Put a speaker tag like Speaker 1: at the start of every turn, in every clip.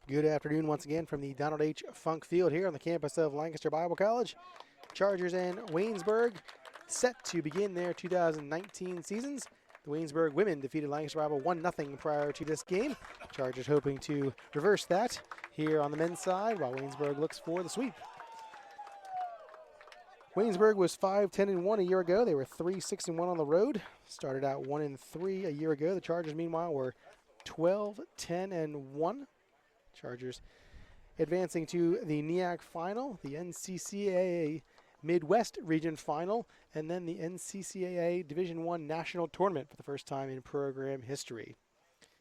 Speaker 1: Good afternoon once again from the Donald H. Funk Field here on the campus of Lancaster Bible College. Chargers and Waynesburg set to begin their 2019 seasons. The Waynesburg women defeated Lancaster Bible 1-0 prior to this game. Chargers hoping to reverse that here on the men's side while Waynesburg looks for the sweep. Waynesburg was 5-10-1 a year ago. They were 3-6-1 on the road. Started out 1-3 a year ago. The Chargers, meanwhile, were 12-10-1. Chargers advancing to the NEAC final, the NCCAA Midwest Region Final, and then the NCCAA Division I National Tournament for the first time in program history.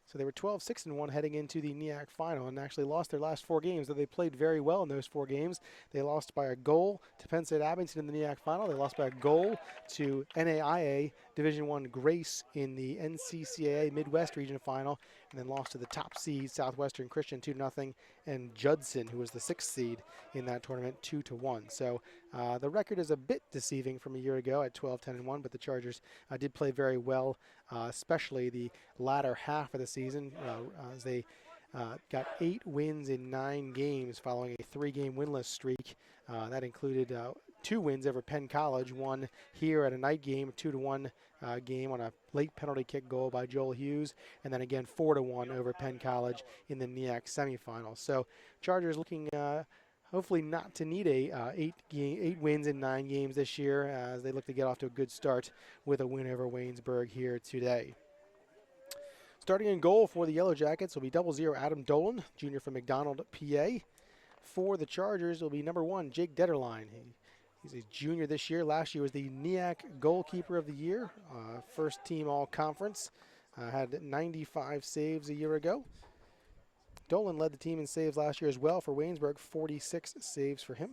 Speaker 1: So they were 12-6-1 heading into the NEAC final and actually lost their last 4 games, though they played very well in those 4 games. They lost by a goal to Penn State Abington in the NEAC final. They lost by a goal to NAIA Division I Grace in the NCCAA Midwest Region final, and then lost to the top seed Southwestern Christian 2-0 and Judson, who was the 6th seed in that tournament, 2-1. So the record is a bit deceiving from a year ago at 12-10-1, but the Chargers did play very well, especially the latter half of the season as they got 8 wins in 9 games following a 3-game winless streak. That included 2 wins over Penn College, one here at a night game, 2-1 game on a late penalty kick goal by Joel Hughes, and then again 4-1 over Penn College in the NEAC semifinals. So Chargers looking hopefully not to need a 8 wins in 9 games this year as they look to get off to a good start with a win over Waynesburg here today. Starting in goal for the Yellow Jackets will be 00 Adam Dolan, junior from McDonald, PA. For the Chargers will be number 1 Jake Detterline. He's a junior this year. Last year was the NEAC goalkeeper of the year, first team all conference. Had 95 saves a year ago. Dolan led the team in saves last year as well for Waynesburg, 46 saves for him.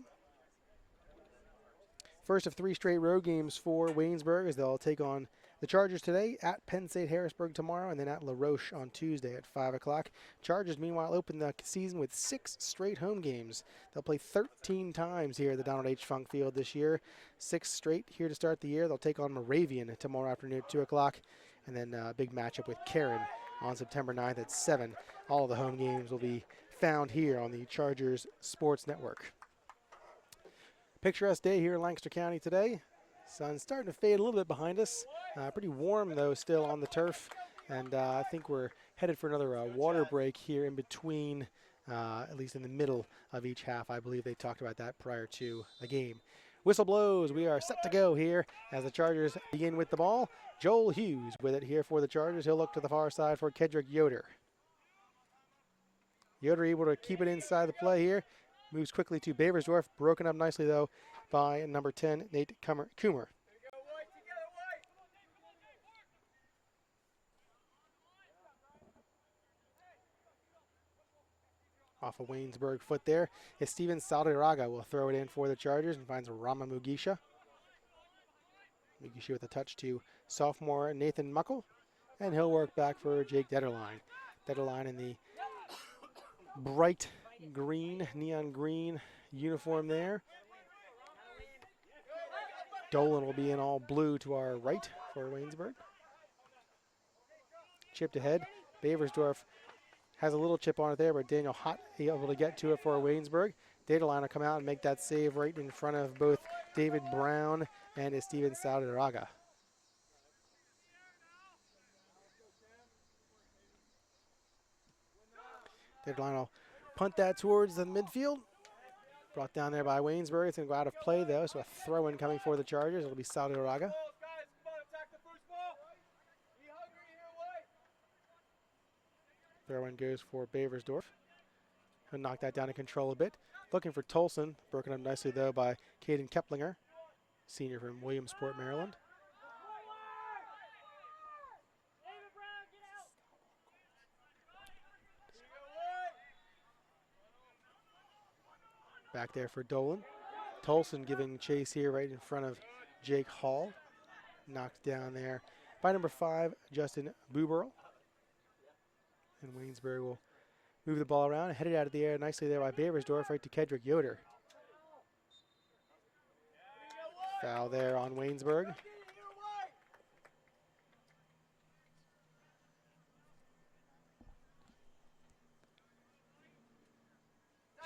Speaker 1: First of 3 straight road games for Waynesburg as they'll take on the Chargers today, at Penn State Harrisburg tomorrow, and then at La Roche on Tuesday at 5 o'clock. Chargers, meanwhile, open the season with 6 straight home games. They'll play 13 times here at the Donald H. Funk Field this year. 6 straight here to start the year. They'll take on Moravian tomorrow afternoon at 2 o'clock, and then a big matchup with Karen on September 9th at 7. All of the home games will be found here on the Chargers Sports Network. Picturesque day here in Lancaster County today. Sun's starting to fade a little bit behind us. Pretty warm, though, still on the turf. And I think we're headed for another water break here in between, at least in the middle of each half. I believe they talked about that prior to the game. Whistle blows. We are set to go here as the Chargers begin with the ball. Joel Hughes with it here for the Chargers. He'll look to the far side for Kedrick Yoder. Yoder able to keep it inside the play here. Moves quickly to Baversdorf. Broken up nicely, though, by number 10, Nate Coomer. Off of Waynesburg foot there is Steven Saldiraga. Will throw it in for the Chargers and finds Rama Mugisha. Mugisha with a touch to sophomore Nathan Muckle. And he'll work back for Jake Detterline. Detterline in the bright green, neon green uniform there. Dolan will be in all blue to our right for Waynesburg. Chipped ahead. Baversdorf has a little chip on it there, but Daniel Hott able to get to it for Waynesburg. Dataline will come out and make that save right in front of both David Brown and Steven Saldiraga. Dataline will punt that towards the midfield. Brought down there by Waynesburg. It's going to go out of play, though, so a throw-in coming for the Chargers. It'll be Saldiraga. Throw-in goes for Baversdorf. He'll knock that down and control a bit. Looking for Tolson. Broken up nicely, though, by Caden Keplinger, senior from Williamsport, Maryland. Back there for Dolan. Tolson giving chase here right in front of Jake Hall. Knocked down there by number 5, Justin Buberl. And Waynesburg will move the ball around, headed out of the air nicely there by Baversdorf, right to Kedrick Yoder. Foul there on Waynesburg.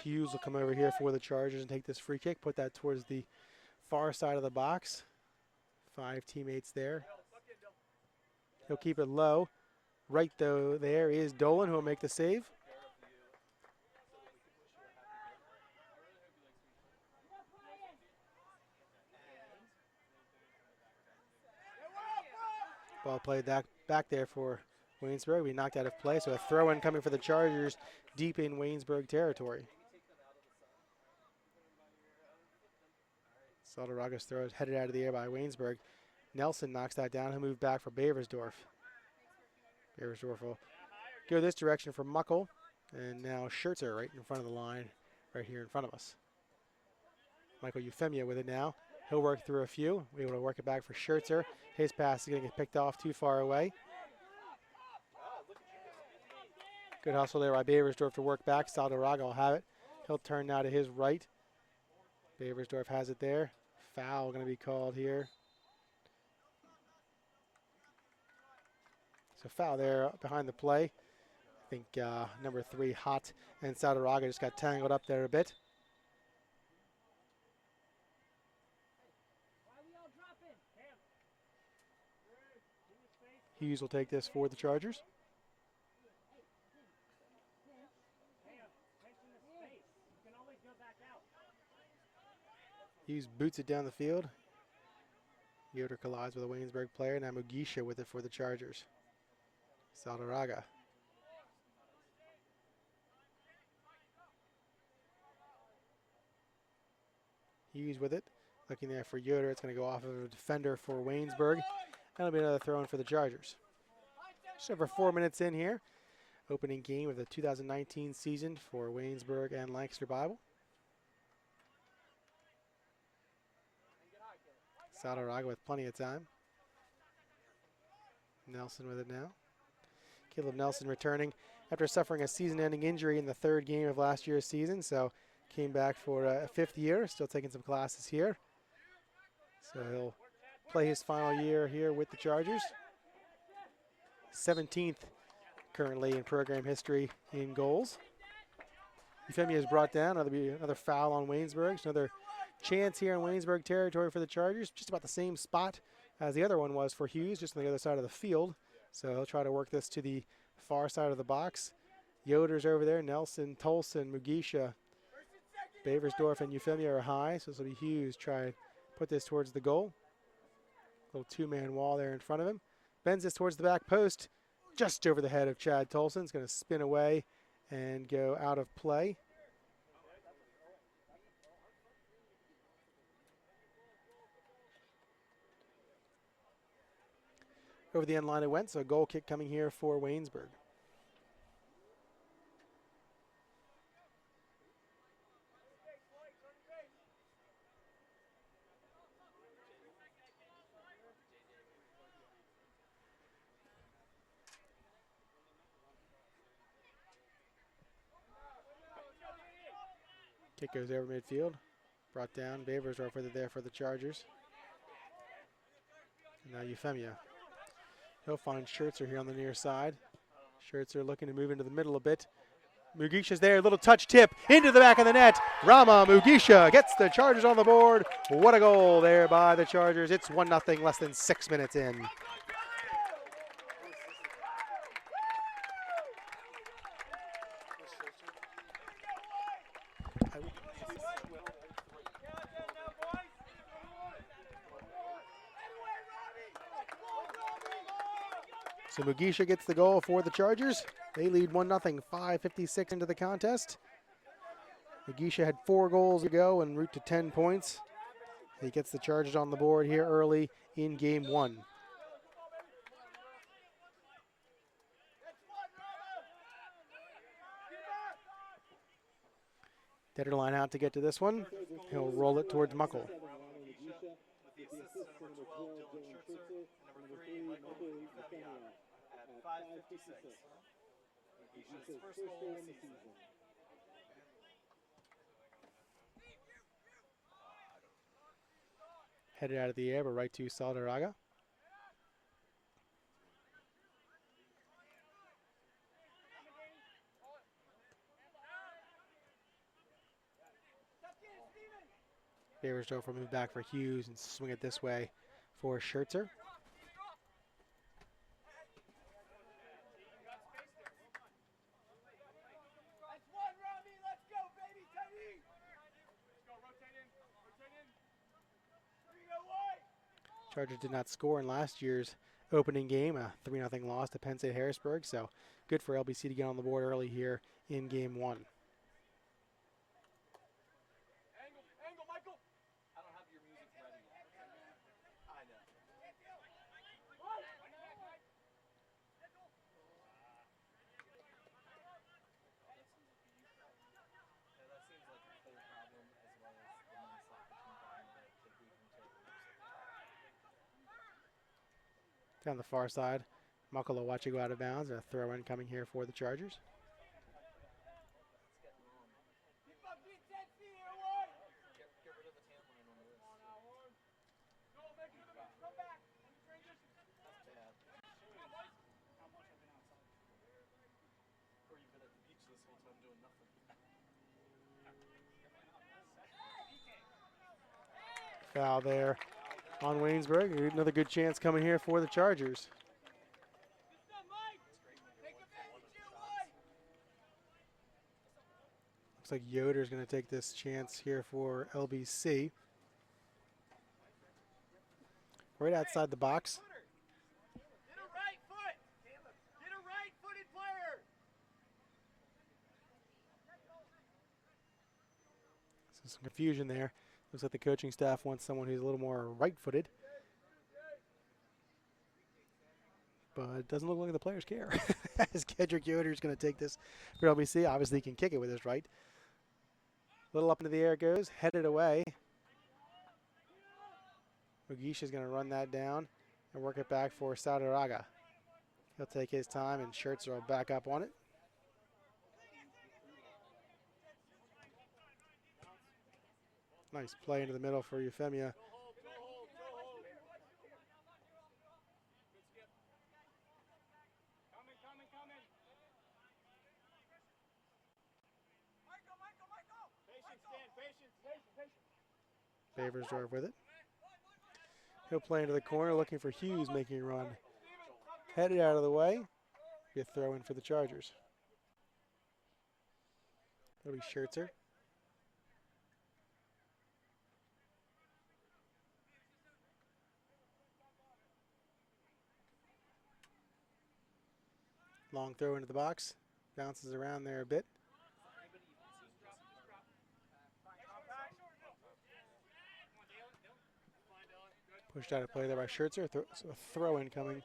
Speaker 1: Hughes will come over here for the Chargers and take this free kick, put that towards the far side of the box. 5 teammates there. He'll keep it low. Right though, there is Dolan who will make the save. Ball played back there for Waynesburg. We knocked out of play, so a throw-in coming for the Chargers deep in Waynesburg territory. Saldaraga's throw is headed out of the air by Waynesburg. Nelson knocks that down. He'll move back for Beversdorf. Beversdorf will go this direction for Muckle. And now Schertzer right in front of the line, right here in front of us. Michael Euphemia with it now. He'll work through a few. We're able to work it back for Schertzer. His pass is going to get picked off too far away. Good hustle there by Beversdorf to work back. Saldaraga will have it. He'll turn now to his right. Beversdorf has it there. Foul going to be called here. So foul there behind the play. I think number 3, Hot, and Saldaraga just got tangled up there a bit. Hughes will take this for the Chargers. Hughes boots it down the field. Yoder collides with a Waynesburg player. Now Mugisha with it for the Chargers. Saldaraga. Hughes with it. Looking there for Yoder. It's going to go off of a defender for Waynesburg. That'll be another throw in for the Chargers. Just over 4 minutes in here. Opening game of the 2019 season for Waynesburg and Lancaster Bible. Saldaraga with plenty of time. Nelson with it now. Caleb Nelson returning after suffering a season-ending injury in the 3rd game of last year's season, so came back for a 5th year, still taking some classes here. So he'll play his final year here with the Chargers. 17th currently in program history in goals. Euphemia is brought down. That'll be another foul on Waynesburg. So another chance here in Waynesburg territory for the Chargers. Just about the same spot as the other one was for Hughes, just on the other side of the field. So he'll try to work this to the far side of the box. Yoder's over there. Nelson, Tolson, Mugisha, Beversdorf, and Euphemia are high. So this will be Hughes try to put this towards the goal. Little 2-man wall there in front of him. Bends this towards the back post, just over the head of Chad Tolson. It's going to spin away and go out of play. Over the end line it went, so a goal kick coming here for Waynesburg. Kick goes over midfield. Brought down. Beversdorf with it there for the Chargers. And now Euphemia. He'll find Schertzer here on the near side. Schertzer looking to move into the middle a bit. Mugisha's there. Little touch tip into the back of the net. Rama Mugisha gets the Chargers on the board. What a goal there by the Chargers. It's 1-0 less than 6 minutes in. So Mugisha gets the goal for the Chargers. They lead 1-0, 5:56 into the contest. Mugisha had 4 goals to go en route to 10 points. He gets the Chargers on the board here early in game 1. Detterline out to get to this one. He'll roll it towards Muckle. Headed out of the air, but right to Saldaraga. Baversdorf will move back for Hughes and swing it this way for Schertzer. Chargers did not score in last year's opening game, a 3-0 loss to Penn State Harrisburg, so good for LBC to get on the board early here in game one. Down the far side, Muckle will watch it go out of bounds. A throw in coming here for the Chargers. Foul there on Waynesburg. Another good chance coming here for the Chargers. Looks like Yoder's going to take this chance here for LBC. Right outside the box. So some confusion there. Looks like the coaching staff wants someone who's a little more right-footed. But it doesn't look like the players care. As Kedrick Yoder is going to take this for LBC. Obviously, he can kick it with his right. A little up into the air it goes, headed away. Mugisha is going to run that down and work it back for Saudaraga. He'll take his time, and Schertzer will back up on it. Nice play into the middle for Euphemia. Baversdorf with it. He'll play into the corner, looking for Hughes, making a run. Headed out of the way. Be a throw in for the Chargers. That'll be Schertzer. Long throw into the box. Bounces around there a bit. Pushed out of play there by Schertzer. So a throw in coming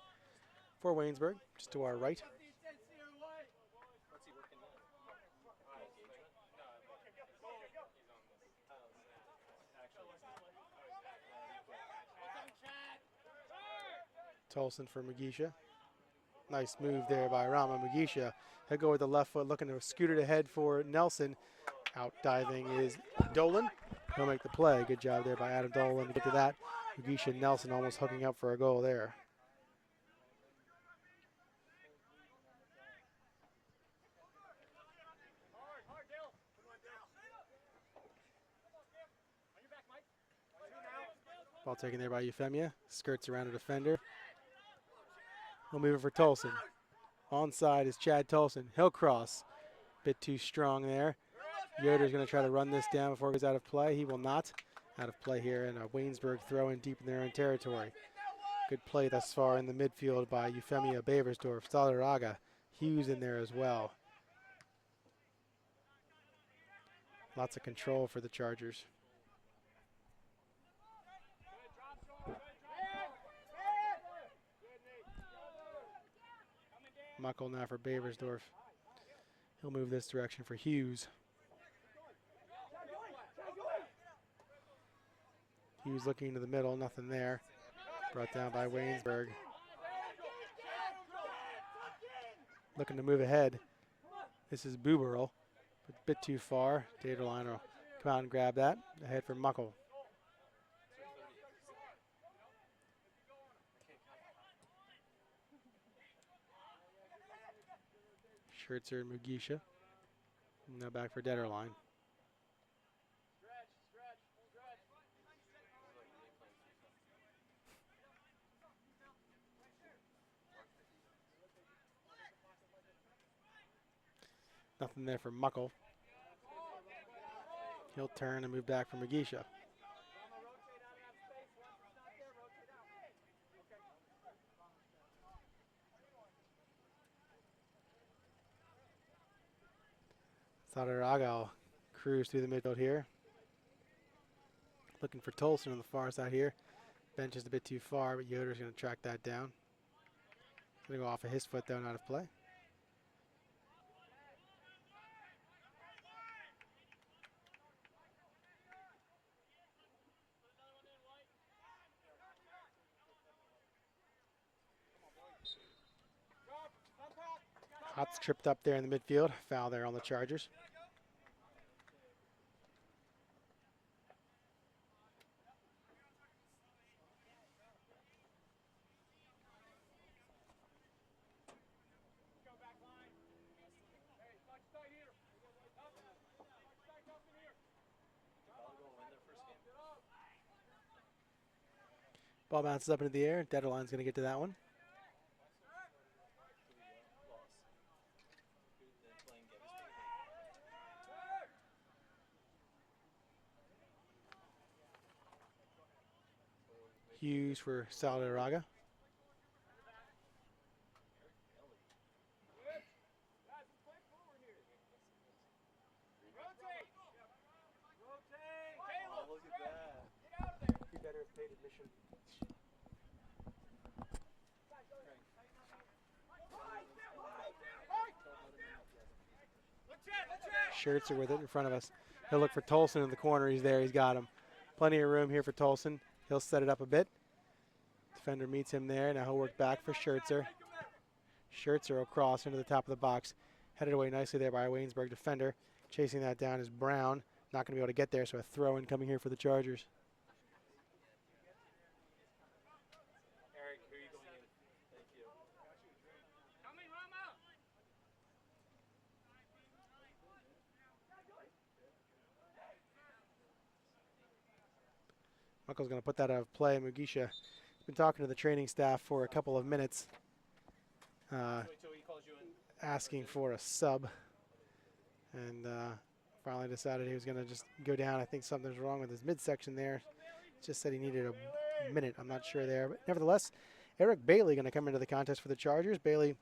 Speaker 1: for Waynesburg, just to our right. Tolson for Mugisha. Nice move there by Rama Mugisha. He'll go with the left foot, looking to scoot it ahead for Nelson. Out diving is Dolan. He'll make the play. Good job there by Adam Dolan to get to that. Mugisha and Nelson almost hooking up for a goal there. Ball taken there by Euphemia. Skirts around a defender. He'll move it for Tolson. Onside is Chad Tolson. He'll cross. Bit too strong there. Yoder's going to try to run this down before it goes out of play. He will not. Out of play here, and a Waynesburg throw in deep in their own territory. Good play thus far in the midfield by Euphemia Baversdorf. Saudaraga, Hughes in there as well. Lots of control for the Chargers. Muckle now for Baversdorf. He'll move this direction for Hughes. Hughes looking into the middle, nothing there. Brought down by Waynesburg. Looking to move ahead. This is Buberl, but a bit too far. Daterline will come out and grab that. Ahead for Muckle. Schertzer and Mugisha. Now back for Detterline. Nothing there for Muckle. He'll turn and move back for Mugisha. Sadaraga will cruise through the midfield here. Looking for Tolson on the far side here. Bench is a bit too far, but Yoder's going to track that down. Going to go off of his foot, though, not of play. Hot's tripped up there in the midfield. Foul there on the Chargers. Ball bounces up into the air. Detterline's going to get to that one. Hughes for Sadaraga. Shirts are with it in front of us. He'll look for Tolson in the corner. He's there. He's got him. Plenty of room here for Tolson. He'll set it up a bit. Defender meets him there. Now he'll work back for Schertzer. Schertzer will cross into the top of the box. Headed away nicely there by a Waynesburg defender. Chasing that down is Brown. Not going to be able to get there, so a throw in coming here for the Chargers. Muckle's going to put that out of play. Mugisha has been talking to the training staff for a couple of minutes, asking for a sub, and finally decided he was going to just go down. I think something's wrong with his midsection there. Just said he needed a minute. I'm not sure there. But nevertheless, Eric Bailey going to come into the contest for the Chargers. Bailey,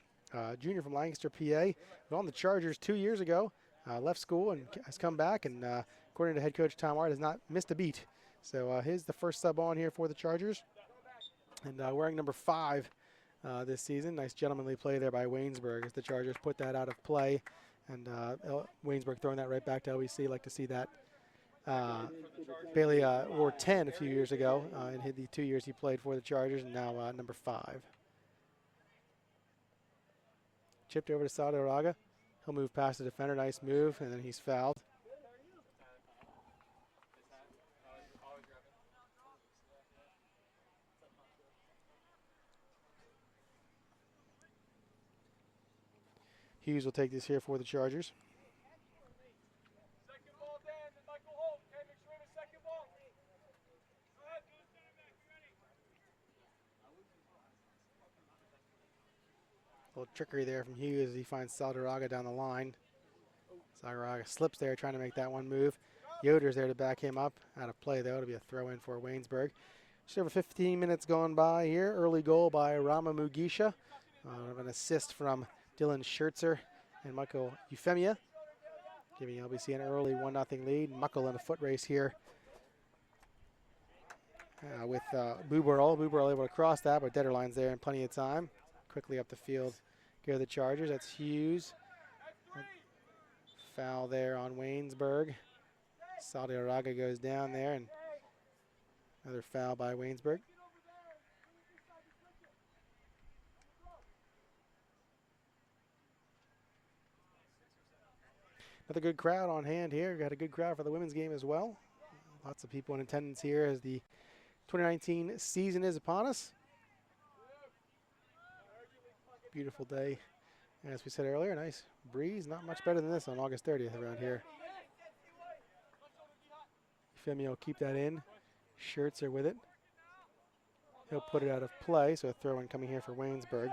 Speaker 1: junior from Lancaster, PA, was on the Chargers 2 years ago, left school and has come back, and according to head coach Tom Art, has not missed a beat. So he's the first sub on here for the Chargers. And wearing number 5 this season. Nice gentlemanly play there by Waynesburg as the Chargers put that out of play. And Waynesburg throwing that right back to LBC. Like to see that. Bailey wore 10 a few years ago in the 2 years he played for the Chargers, and now number 5. Chipped over to Sadaraga. He'll move past the defender. Nice move, and then he's fouled. Hughes will take this here for the Chargers. A little trickery there from Hughes as he finds Sadaraga down the line. Sadaraga slips there trying to make that one move. Yoder's there to back him up. Out of play though. It'll be a throw in for Waynesburg. Just over 15 minutes gone by here. Early goal by Rama Mugisha. An assist from Dylan Schertzer and Michael Euphemia, giving LBC an early 1-0 lead. Muckle in a foot race here with Booberl. Booberl able to cross that, but Detterline's there in plenty of time. Quickly up the field go the Chargers. That's Hughes. Foul there on Waynesburg. Sadaraga goes down there, and another foul by Waynesburg. Another good crowd on hand here. Got a good crowd for the women's game as well. Lots of people in attendance here as the 2019 season is upon us. Beautiful day. And as we said earlier, nice breeze. Not much better than this on August 30th around here. Femi will keep that in. Schertzer with it. He'll put it out of play, so a throw in coming here for Waynesburg.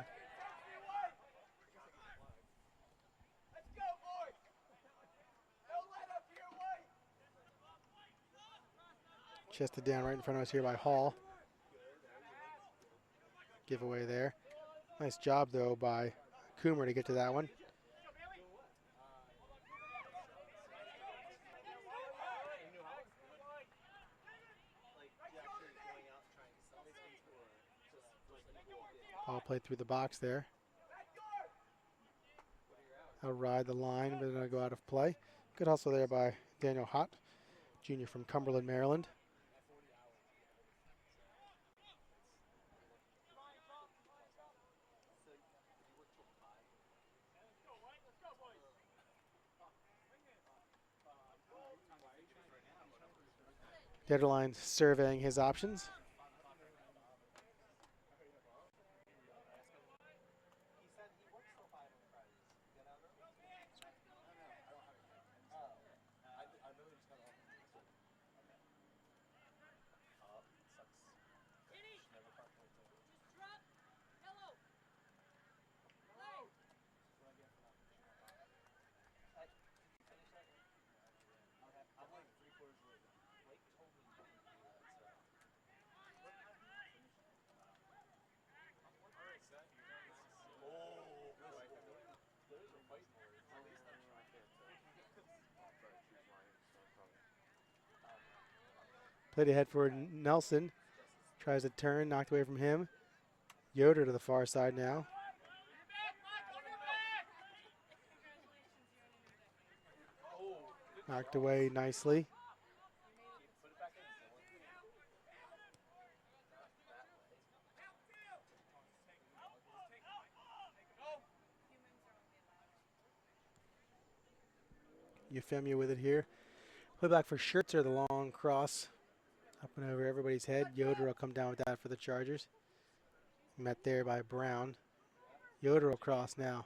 Speaker 1: Chested down right in front of us here by Hall. Giveaway there. Nice job, though, by Coomer to get to that one. Ball played through the box there. I'll ride the line, but it'll go out of play. Good hustle there by Daniel Hott, junior from Cumberland, Maryland. Detterline surveying his options. Played ahead for Nelson. Tries to turn, knocked away from him. Yoder to the far side now. Knocked away nicely. Euphemia with it here. Play back for Schertzer, the long cross. Up and over everybody's head. Yoder will come down with that for the Chargers. Met there by Brown. Yoder will cross now.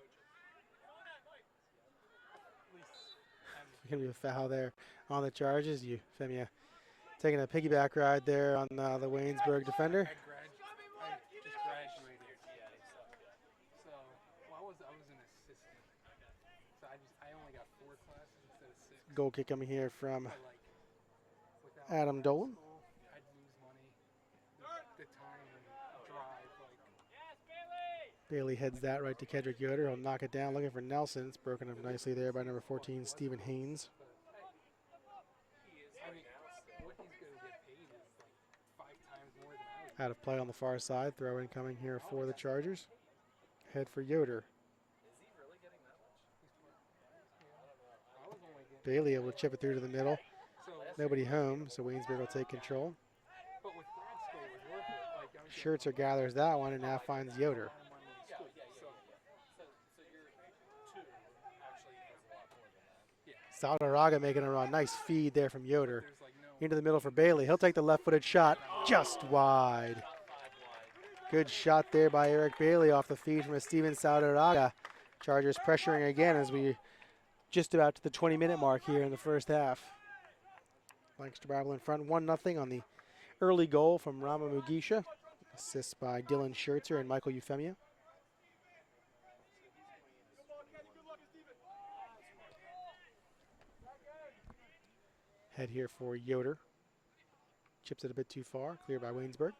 Speaker 1: Going to be a foul there on the Chargers. Euphemia taking a piggyback ride there on the Waynesburg defender.
Speaker 2: I just graduated. So, I was an assistant. So I only got 4 classes instead of 6.
Speaker 1: Goal kick coming here from
Speaker 2: But
Speaker 1: Adam Dolan.
Speaker 2: I'd lose money, the time and drive.
Speaker 1: Bailey heads that right to Kedrick Yoder. He'll knock it down, looking for Nelson. It's broken up nicely there by number 14, Stephen Haynes.
Speaker 2: I mean, what he's going to get paid is 5 times more than I was.
Speaker 1: Out of play on the far side. Throw in coming here for the Chargers. Head for Yoder. Bailey able to chip it through to the middle. Nobody home, so Waynesburg will take control.
Speaker 2: But with grad school, it was worth it.
Speaker 1: Schertzer gathers that one and now finds Yoder. Saldarraga making a run. Nice feed there from Yoder. Into the middle for Bailey. He'll take the left-footed shot just wide. Good shot there by Eric Bailey off the feed from a Steven Saldarraga. Chargers pressuring again as we just about to the 20-minute mark here in the first half. Lancaster Bible in front 1-0 on the early goal from Rama Mugisha. Assists by Dylan Schertzer and Michael Euphemia. Head here for Yoder. Chips it a bit too far. Clear by Waynesburg.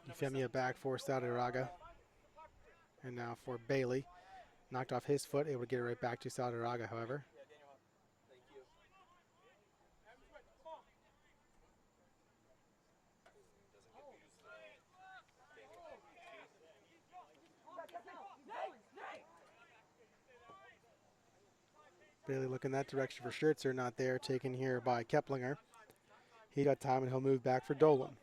Speaker 1: Euphemia back for Saldarraga. And now for Bailey. Knocked off his foot. Able to get it right back to Saldarraga, however. Bailey looking that direction for Schertzer, not there, taken here by Keplinger. He got time and he'll move back for Dolan.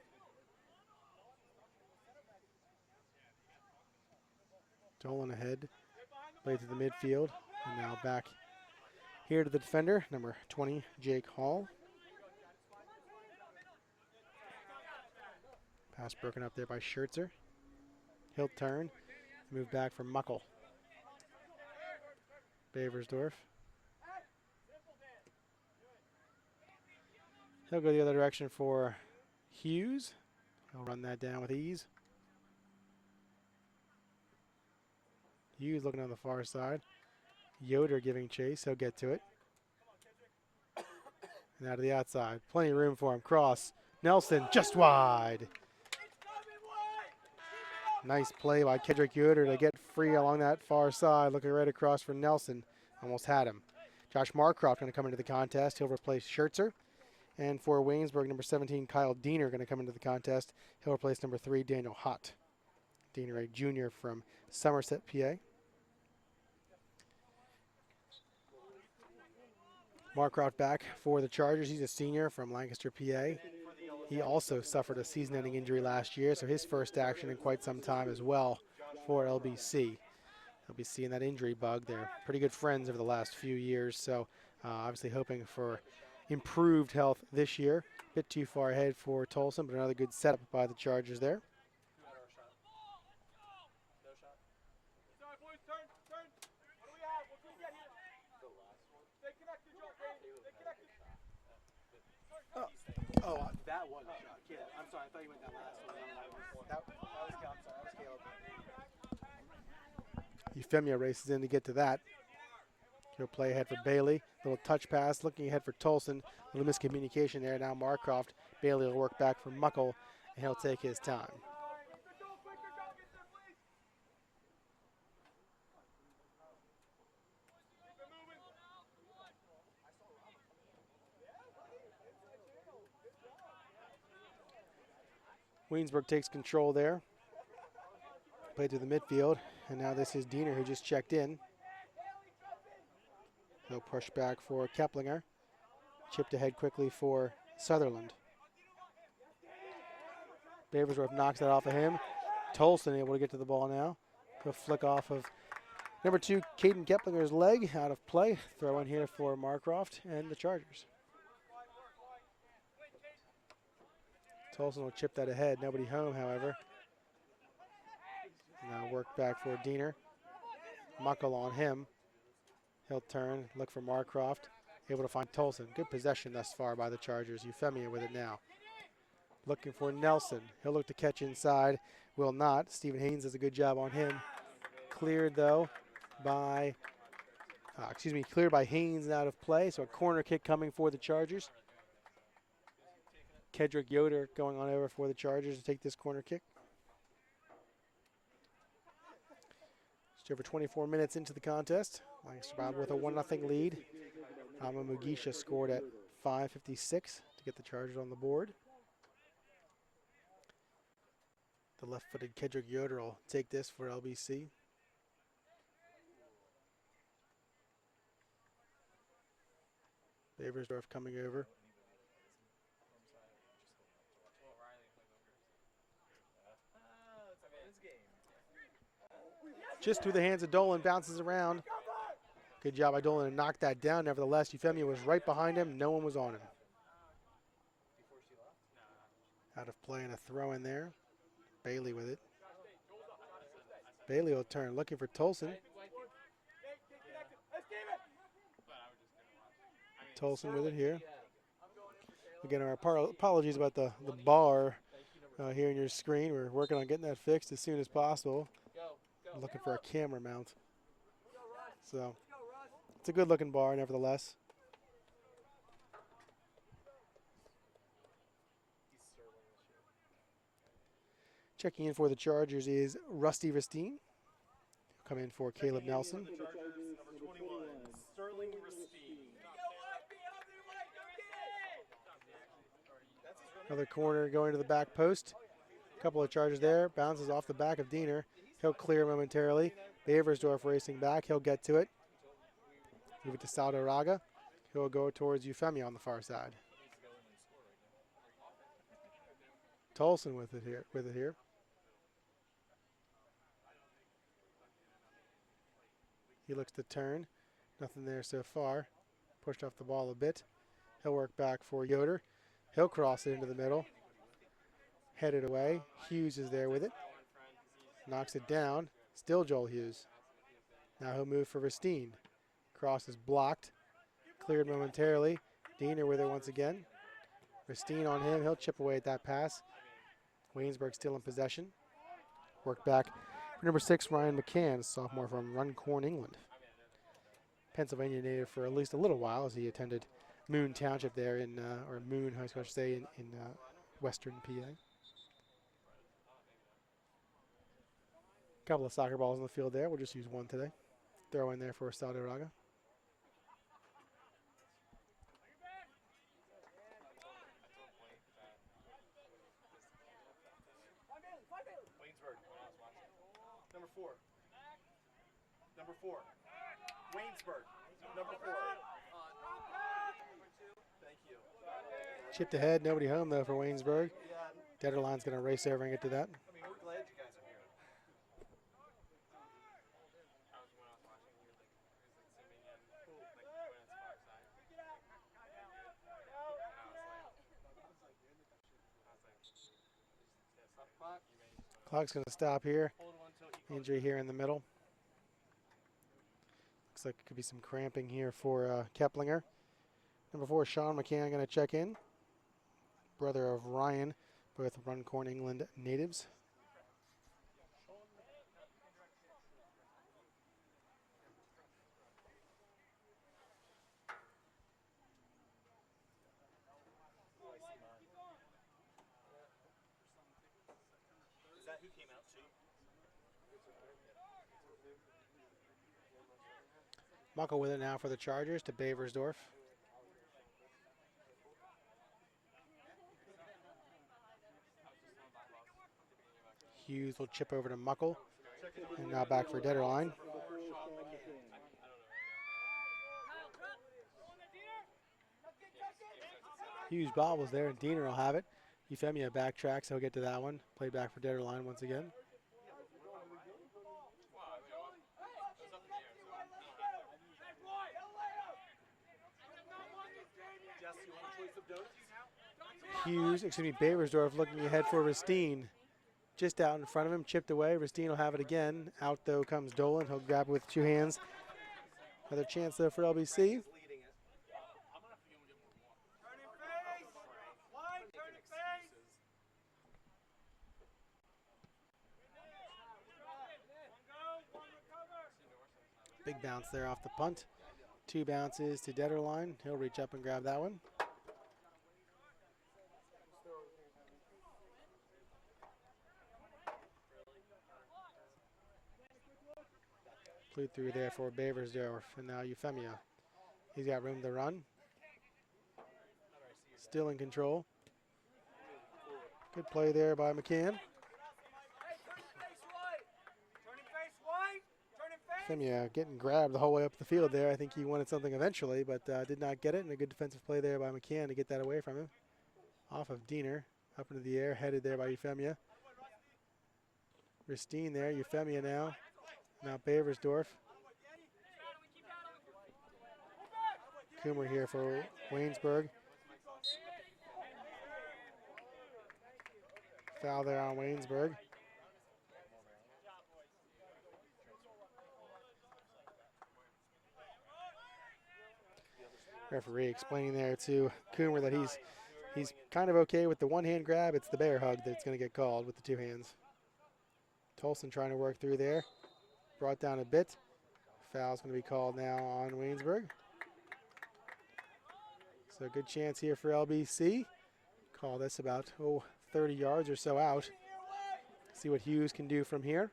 Speaker 1: Dolan ahead, played to the midfield, and now back here to the defender, number 20, Jake Hall. Pass broken up there by Schertzer. He'll turn, move back for Muckle. Baversdorf. He'll go the other direction for Hughes. He'll run that down with ease. Hughes looking on the far side. Yoder giving chase. He'll get to it. And out of the outside. Plenty of room for him. Cross. Nelson just wide. Nice play by Kedrick Yoder to get free along that far side. Looking right across for Nelson. Almost had him. Josh Marcroft going to come into the contest. He'll replace Schertzer. And for Waynesburg, number 17, Kyle Diener going to come into the contest. He'll replace number 3, Daniel Hott. Diener, a junior from Somerset, PA. Marcroft back for the Chargers. He's a senior from Lancaster, PA. He also suffered a season-ending injury last year, so his first action in quite some time as well for LBC. LBC and that injury bug, they're pretty good friends over the last few years, so obviously hoping for improved health this year. Bit too far ahead for Tolson, but another good setup by the Chargers there. Oh, that was a shot. Yeah, I'm sorry. I thought you meant that last one. That was Caleb. Euphemia races in to get to that. He'll play ahead for Bailey. Little touch pass, looking ahead for Tolson. A little miscommunication there. Now Marcroft. Bailey will work back for Muckle, and he'll take his time. Waynesburg takes control there. Played to the midfield, and now this is Diener who just checked in. He'll push back for Keplinger. Chipped ahead quickly for Sutherland. Beversdorf knocks that off of him. Tolson able to get to the ball now. He'll flick off of number 2, Caden Keplinger's leg, out of play. Throw in here for Marcroft and the Chargers. Tolson will chip that ahead. Nobody home, however. Now work back for Diener. Muckle on him. He'll turn, look for Marcroft. Able to find Tolson. Good possession thus far by the Chargers. Euphemia with it now. Looking for Nelson. He'll look to catch inside. Will not. Stephen Haynes does a good job on him. Cleared, though, by, cleared by Haynes and out of play. So a corner kick coming for the Chargers. Kedrick Yoder going on over for the Chargers to take this corner kick. Just over 24 minutes into the contest. Lancaster Bob with a 1-0 lead. Ama Mugisha scored at 5:56 to get the Chargers on the board. The left-footed Kedrick Yoder will take this for LBC. Beversdorf coming over. Just through the hands of Dolan, bounces around. Good job by Dolan to knock that down. Nevertheless, Euphemia was right behind him. No one was on him. Out of play and a throw in there. Bailey with it. Bailey will turn, looking for Tolson. Tolson with it here. Again, our apologies about the bar here in your screen. We're working on getting that fixed as soon as possible. Looking for a camera mount. So it's a good looking bar nevertheless. Checking in for the Chargers is Rusty Ristine. Come in for Caleb Nelson. Another corner going to the back post. A couple of Chargers there. Bounces off the back of Diener. He'll clear momentarily. Beversdorf racing back. He'll get to it. Move it to Saldoraga. He'll go towards Euphemia on the far side. Tolson with it here. He looks to turn. Nothing there so far. Pushed off the ball a bit. He'll work back for Yoder. He'll cross it into the middle. Headed away. Hughes is there with it. Knocks it down. Still Joel Hughes. Now he'll move for Ristine. Cross is blocked. Cleared momentarily. Diener with it once again. Ristine on him. He'll chip away at that pass. Waynesburg still in possession. Work back Number 6, Ryan McCann, sophomore from Runcorn, England. Pennsylvania native for at least a little while as he attended Moon Township there in, or Moon High School, I should say, in western PA. Couple of soccer balls on the field there. We'll just use one today. Throw in there for Saldoraga.
Speaker 3: Number four. Waynesburg. Number 4. Thank you.
Speaker 1: Chipped ahead, nobody home though for Waynesburg. Detterline's going to race over and get to that.
Speaker 3: I mean, we're glad you guys are here.
Speaker 1: Clock's going to stop here. Injury here in the middle. Looks like it could be some cramping here for Keplinger. Number 4, Sean McCann going to check in. Brother of Ryan, both Runcorn, England natives.
Speaker 3: Is that who came out too?
Speaker 1: Muckle with it now for the Chargers to Baversdorf. Hughes will chip over to Muckle. And now back for Detterline. Hughes bobbles there, and Diener will have it. Euphemia backtracks, he'll get to that one. Played back for Detterline once again. Hughes, Baversdorf looking ahead for Ristine. Just out in front of him, chipped away. Ristine will have it again. Out though comes Dolan. He'll grab it with 2 hands. Another chance though for LBC. Big bounce there off the punt. 2 bounces to Detterline. He'll reach up and grab that one. Flew through there for Baversdorf, and now Euphemia. He's got room to run. Still in control. Good play there by McCann. Euphemia getting grabbed the whole way up the field there. I think he wanted something eventually, but did not get it, and a good defensive play there by McCann to get that away from him. Off of Diener, up into the air, headed there by Euphemia. Ristine there, Euphemia now. Now Baversdorf. Coomer here for Waynesburg. Foul there on Waynesburg. Referee explaining there to Coomer that he's kind of okay with the one-hand grab. It's the bear hug that's going to get called with the 2 hands. Tolson trying to work through there. Brought down a bit. Foul's going to be called now on Waynesburg. So good chance here for LBC. Call this about 30 yards or so out. See what Hughes can do from here.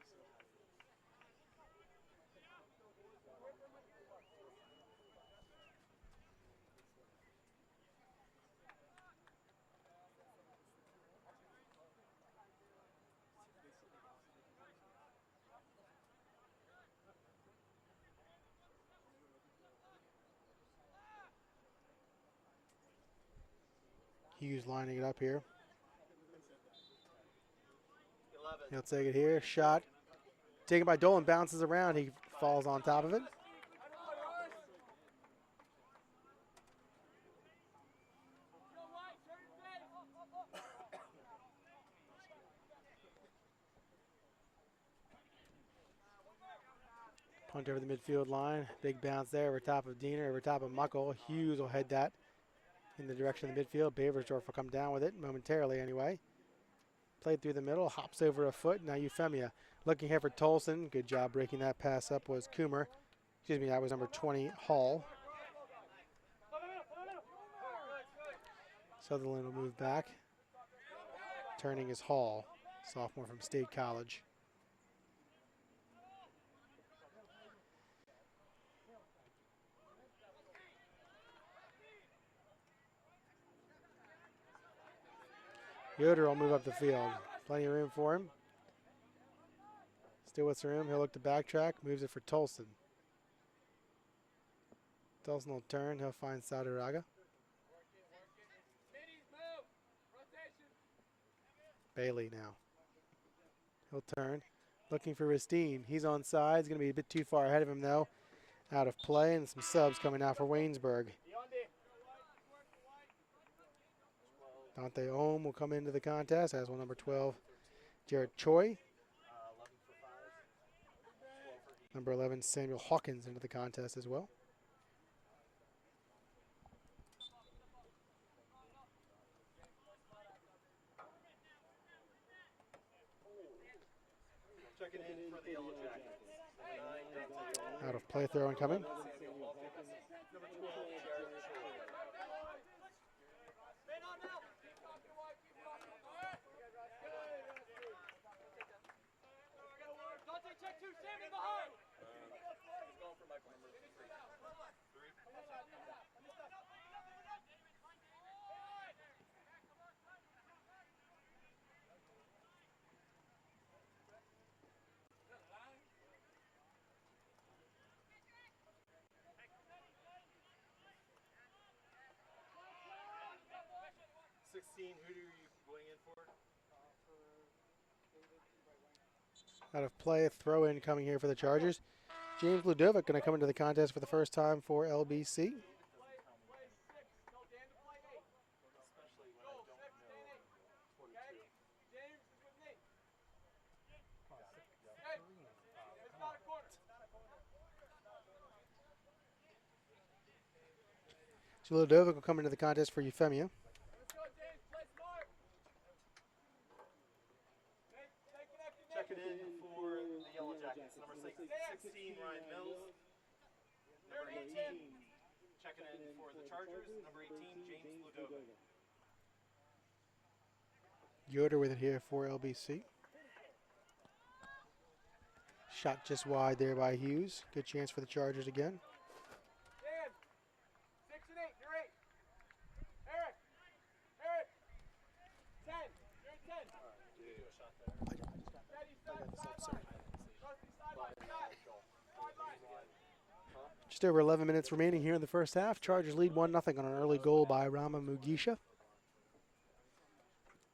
Speaker 1: Hughes lining it up here. He'll take it here. Shot. Taken by Dolan. Bounces around. He falls on top of it. Punt over the midfield line. Big bounce there over top of Diener, over top of Muckle. Hughes will head that in the direction of the midfield. Baversdorf will come down with it momentarily anyway. Played through the middle, hops over a foot. Now Euphemia Looking here for Tolson. Good job breaking that pass up was Coomer. Excuse me, that was number 20, Hall. Sutherland will move back. Turning is Hall, sophomore from State College. Yoder will move up the field. Plenty of room for him. Still with some room. He'll look to backtrack. Moves it for Tolson. Tolson will turn. He'll find Saudaraga. Bailey now. He'll turn. Looking for Ristine. He's on sides. Going to be a bit too far ahead of him, though. Out of play, and some subs coming out for Waynesburg. Dante Ohm will come into the contest, as will number 12, Jared Choi. Number 11, Samuel Hawkins into the contest as well.
Speaker 3: Checking in for the Yellow Jackets.
Speaker 1: Out of play, throw incoming.
Speaker 3: Number 12, Jared Choi. Who do you going in for?
Speaker 1: Out of play, throw in coming here for the Chargers. James Ludovic going to come into the contest for the first time for LBC. So Ludovic will come into the contest for Euphemia.
Speaker 3: Checking in for the Yellow Jackets. Number 16, Ryan Mills. Number 18, checking in for the Chargers. Number 18, James Ludovic.
Speaker 1: Yoder with it here for LBC. Shot just wide there by Hughes. Good chance for the Chargers again.
Speaker 4: Dan, 6 and 8, you're 8. Eric, 10, you're at 10.
Speaker 3: Do you do a shot there?
Speaker 4: Ready, sideline. Rusty, sideline,
Speaker 1: Just over 11 minutes remaining here in the first half. Chargers lead 1-0 on an early goal by Rama Mugisha.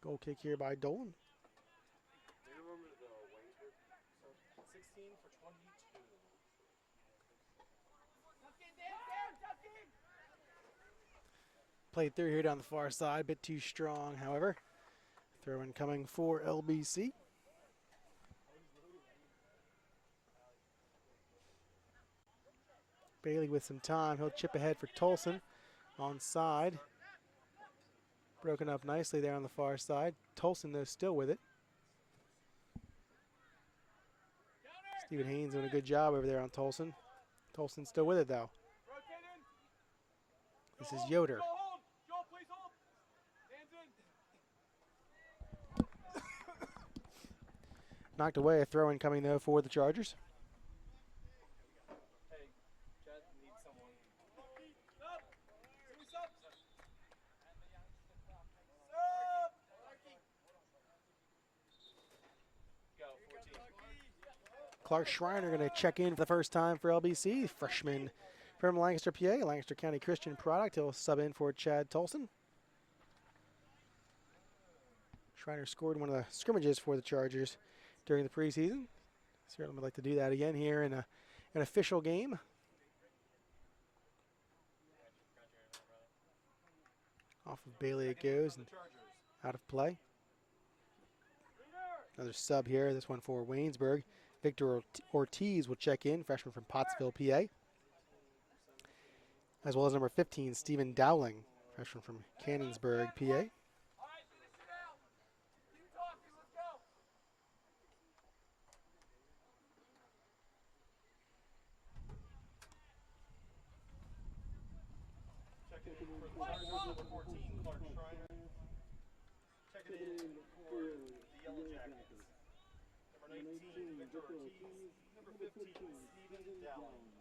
Speaker 1: Goal kick here by Dolan.
Speaker 3: Do you remember the Waynesburg? 16 for 22.
Speaker 1: Played through here down the far side, bit too strong, however. Throw in coming for LBC. Bailey with some time. He'll chip ahead for Tolson. Onside. Broken up nicely there on the far side. Tolson, though, still with it. Stephen Haynes doing a good job over there on Tolson. Tolson still with it, though. This is Yoder.
Speaker 4: Joel, please hold. Hands in.
Speaker 1: Knocked away. A throw in coming, though, for the Chargers.
Speaker 3: Hey, Chad needs someone. Go, 14.
Speaker 1: Clark Schreiner going to check in for the first time for LBC. Freshman from Lancaster, PA, Lancaster County Christian product. He'll sub in for Chad Tolson. Schreiner scored one of the scrimmages for the Chargers during the preseason. Certainly would like to do that again here in an official game. Off of Bailey it goes and out of play. Another sub here, this one for Waynesburg. Victor Ortiz will check in, freshman from Pottsville, PA. As well as number 15, Stephen Dowling, freshman from Cannonsburg, PA.
Speaker 3: Checking in for the Chargers, number 14, Clark Schreiner. Checking in for the Yellow Jackets, number 19, Victor Ortiz. Number 15, Stephen Dowling.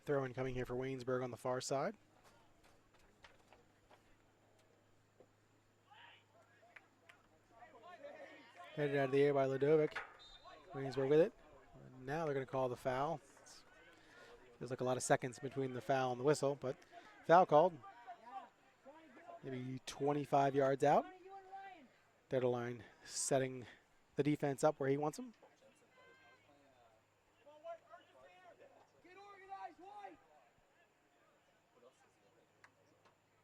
Speaker 1: Throw-in coming here for Waynesburg on the far side. Headed out of the air by Ludovic. Waynesburg with it. Now they're going to call the foul. Feels like a lot of seconds between the foul and the whistle, but foul called. Maybe 25 yards out. Third line setting the defense up where he wants them.
Speaker 4: Get organized, White!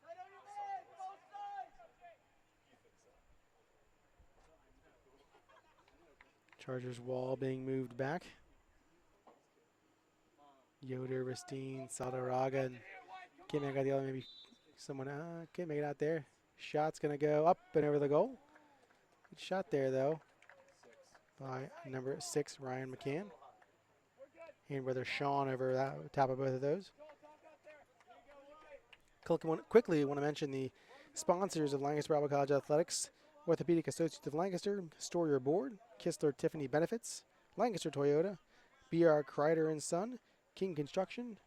Speaker 4: Right on your man, both sides!
Speaker 1: Chargers wall being moved back. Yoder, Ristine, Saldarraga, and can't make out the other. Maybe someone can't make it out there. Shot's gonna go up and over the goal. Good shot there though by number 6, Ryan McCann. And brother Sean over that top of both of those. Quickly want to mention the sponsors of Lancaster Bible College Athletics: Orthopedic Associates of Lancaster, Store Your Board, Kistler Tiffany Benefits, Lancaster Toyota, B.R. Kreider and Son, King Construction,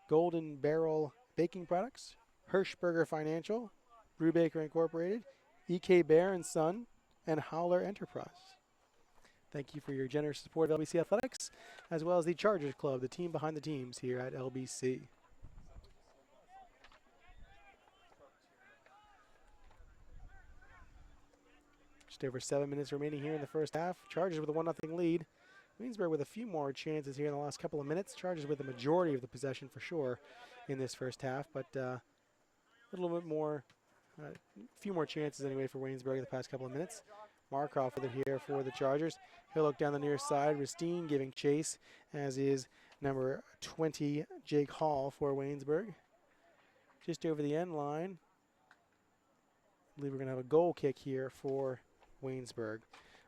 Speaker 1: Golden Barrel Baking Products, Hirschberger Financial, Brubaker Incorporated, E.K. Bear and Son, and Howler Enterprise. Thank you for your generous support of LBC Athletics, as well as the Chargers Club, the team behind the teams here at LBC. Just over 7 minutes remaining here in the first half. Chargers with a 1-0 lead. Waynesburg with a few more chances here in the last couple of minutes. Chargers with the majority of the possession for sure in this first half, but a little bit more, a few more chances anyway for Waynesburg in the past couple of minutes. Markov with it here for the Chargers. He'll look down the near side. Ristine giving chase, as is number 20, Jake Hall for Waynesburg. Just over the end line. I believe we're going to have a goal kick here for Waynesburg.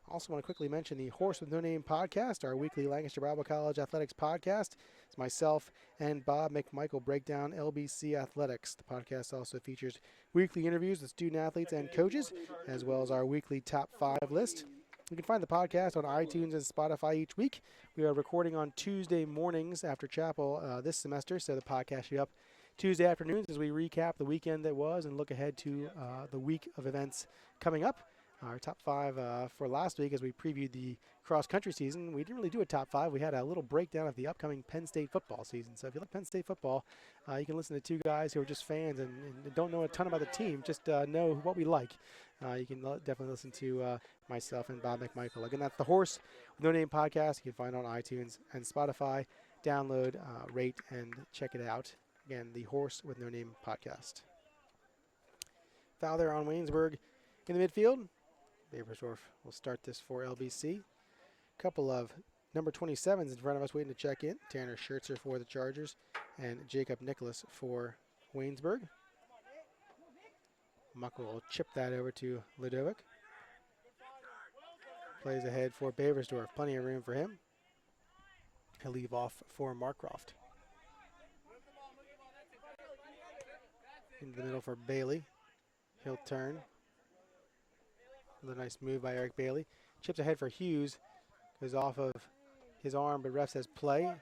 Speaker 1: Also want to quickly mention the Horse with No Name podcast, our weekly Lancaster Bible College Athletics podcast. It's myself and Bob McMichael break down LBC Athletics. The podcast also features weekly interviews with student athletes and coaches, as well as our weekly top 5 list. You can find the podcast on iTunes and Spotify each week. We are recording on Tuesday mornings after chapel this semester, so the podcast should be up Tuesday afternoons as we recap the weekend that was and look ahead to the week of events coming up. Our top 5 for last week as we previewed the cross-country season. We didn't really do a top 5. We had a little breakdown of the upcoming Penn State football season. So if you like Penn State football, you can listen to 2 guys who are just fans and don't know a ton about the team, just know what we like. You can definitely listen to myself and Bob McMichael. Again, that's the Horse with No Name podcast. You can find it on iTunes and Spotify. Download, rate, and check it out. Again, the Horse with No Name podcast. Foul there on Waynesburg in the midfield. Babersdorf will start this for LBC. Couple of number 27s in front of us waiting to check in. Tanner Schertzer for the Chargers and Jacob Nicholas for Waynesburg. Muckle will chip that over to Ludovic. Plays ahead for Babersdorf. Plenty of room for him. He'll leave off for Markcroft. Into the middle for Bailey. He'll turn. Another nice move by Eric Bailey. Chips ahead for Hughes. Goes off of his arm, but ref says play.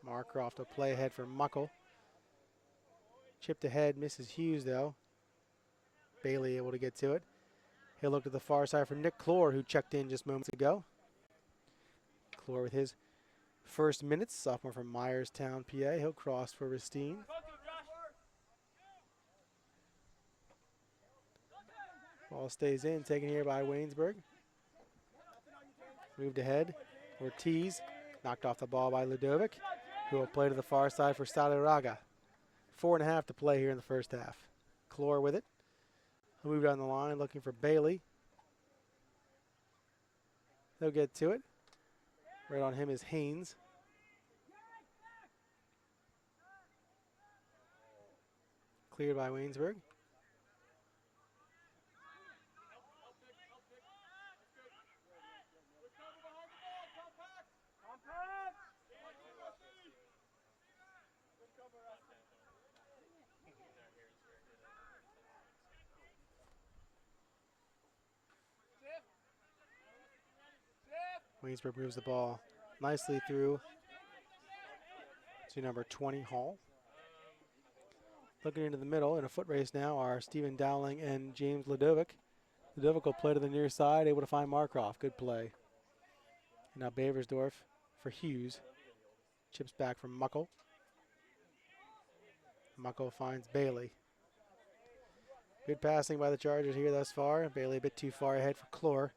Speaker 1: Markcroft will play ahead for Muckle. Chipped ahead, misses Hughes though. Bailey able to get to it. He'll look to the far side for Nick Clore, who checked in just moments ago. Clore with his first minutes, sophomore from Myerstown, PA. He'll cross for Ristine. Ball stays in, taken here by Waynesburg. Moved ahead. Ortiz knocked off the ball by Ludovic, who will play to the far side for Saldarraga. 4.5 to play here in the first half. Clore with it. He'll move down the line looking for Bailey. They'll get to it. Right on him is Haynes. Cleared by Waynesburg. Waynesburg moves the ball nicely through to number 20, Hall. Looking into the middle in a foot race now are Stephen Dowling and James Ladovic. Ladovic will play to the near side, able to find Markroff. Good play. And now Baversdorf for Hughes. Chips back from Muckle. Muckle finds Bailey. Good passing by the Chargers here thus far. Bailey a bit too far ahead for Clore.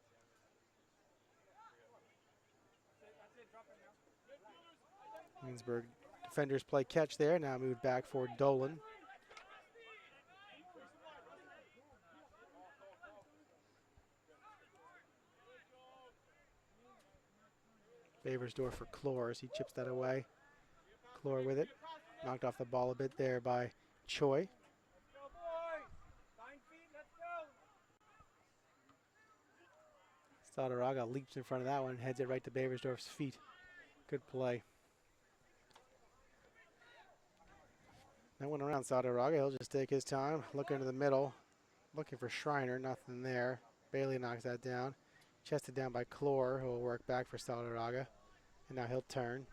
Speaker 1: Waynesburg defenders play catch there. Now moved back for Dolan. Baversdorf for Clore as he chips that away. Clore with it. Knocked off the ball a bit there by Choi. Sadaraga leaps in front of that one and heads it right to Baversdorf's feet. Good play. That one around Sadaraga. He'll just take his time. Look into the middle. Looking for Schreiner. Nothing there. Bailey knocks that down. Chested down by Clore, who will work back for Sadaraga. And now he'll turn.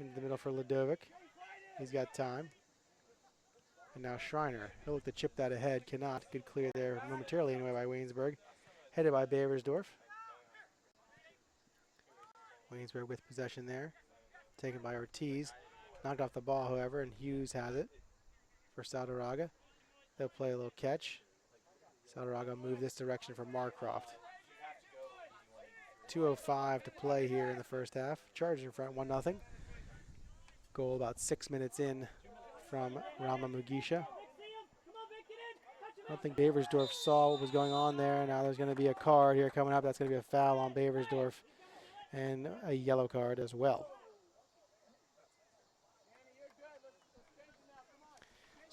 Speaker 1: Into the middle for Ladovic. He's got time. And now Schreiner. He'll look to chip that ahead. Cannot. Good clear there momentarily anyway by Waynesburg. Headed by Baversdorf. Waynesburg with possession there. Taken by Ortiz. Knocked off the ball, however, and Hughes has it for Sadaraga. They'll play a little catch. Sadaraga move this direction for Marcroft. 2:05 to play here in the first half. Chargers in front 1-0. Goal about 6 minutes in from Rama Mugisha. I don't think Baversdorf saw what was going on there. Now there's going to be a card here coming up. That's going to be a foul on Baversdorf and a yellow card as well.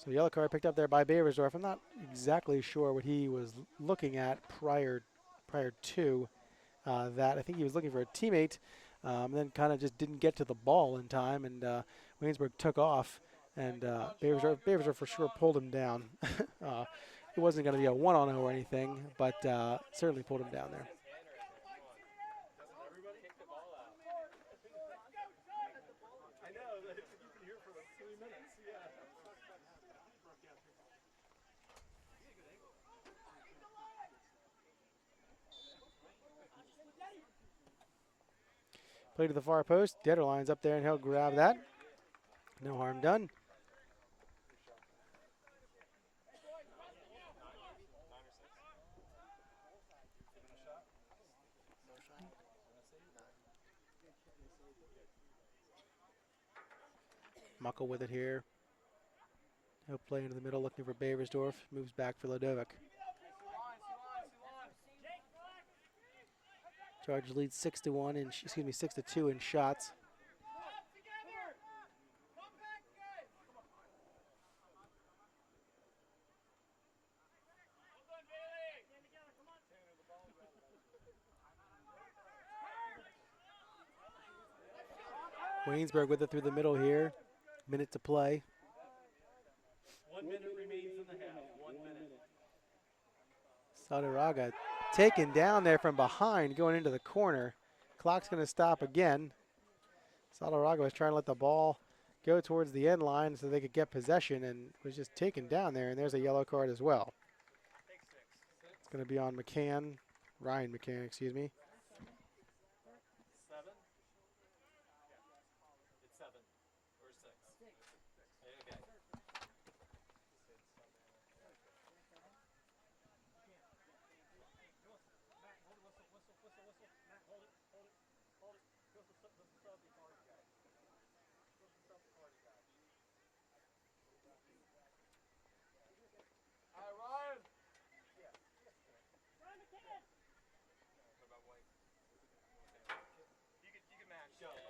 Speaker 1: So yellow card picked up there by Baversdorf. I'm not exactly sure what he was looking at prior to that. I think he was looking for a teammate, then kind of just didn't get to the ball in time, and Waynesburg took off, and Baversdorf for sure pulled him down. It wasn't going to be a 1-on-0 or anything, but certainly pulled him down there. Play to the far post. Detterline's up there, and he'll grab that. No harm done. Muckle with it here. He'll play into the middle, looking for Baversdorf. Moves back for Ladovic. Chargers lead 6-1 in, 6-2 in shots. Waynesburg with it through the middle here. Minute to play.
Speaker 3: 1 minute remains in the half. 1 minute.
Speaker 1: Sadaraga taken down there from behind, going into the corner. Clock's going to stop again. Sadaraga was trying to let the ball go towards the end line so they could get possession, and was just taken down there, and there's a yellow card as well. It's going to be on Ryan McCann, excuse me.
Speaker 3: 7. It's 7 or 6. Okay.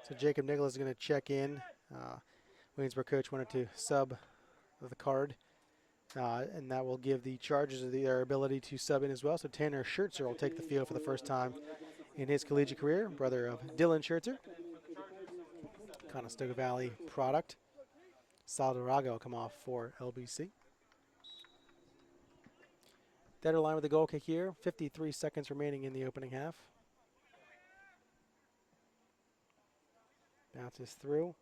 Speaker 1: So Jacob Nicholas is going to check in. Waynesburg coach wanted to sub the card, and that will give the Chargers their ability to sub in as well. So Tanner Schertzer will take the field for the first time in his collegiate career, brother of Dylan Schertzer, Conestoga Valley product. Sadaraga will come off for LBC. Detterline with the goal kick here. 53 seconds remaining in the opening half. Bounces through.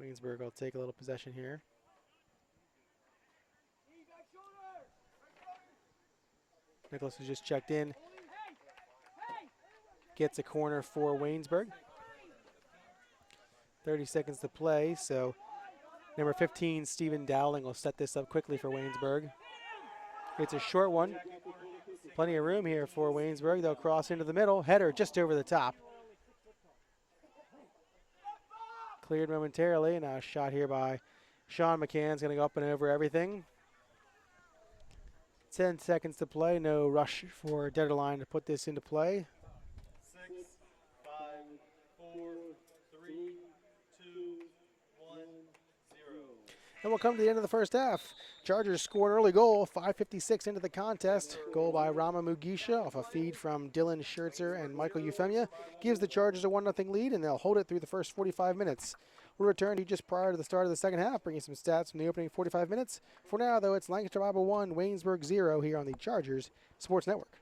Speaker 1: Waynesburg will take a little possession here. Nicholas has just checked in. Gets a corner for Waynesburg. 30 seconds to play, so number 15, Stephen Dowling, will set this up quickly for Waynesburg. It's a short one. Plenty of room here for Waynesburg. They'll cross into the middle. Header just over the top. Cleared momentarily. Now a shot here by Sean McCann's going to go up and over everything. 10 seconds to play. No rush for Detterline to put this into play.
Speaker 3: 6, 5, 4, 3, 2, 1, 0.
Speaker 1: And we'll come to the end of the first half. Chargers score an early goal, 5:56 into the contest. Goal by Rama Mugisha off a feed from Dylan Schertzer and Michael Euphemia gives the Chargers a 1-0 lead, and they'll hold it through the first 45 minutes. We'll return to you just prior to the start of the second half, bringing some stats from the opening 45 minutes. For now, though, it's Lancaster Bible 1, Waynesburg 0 here on the Chargers Sports Network.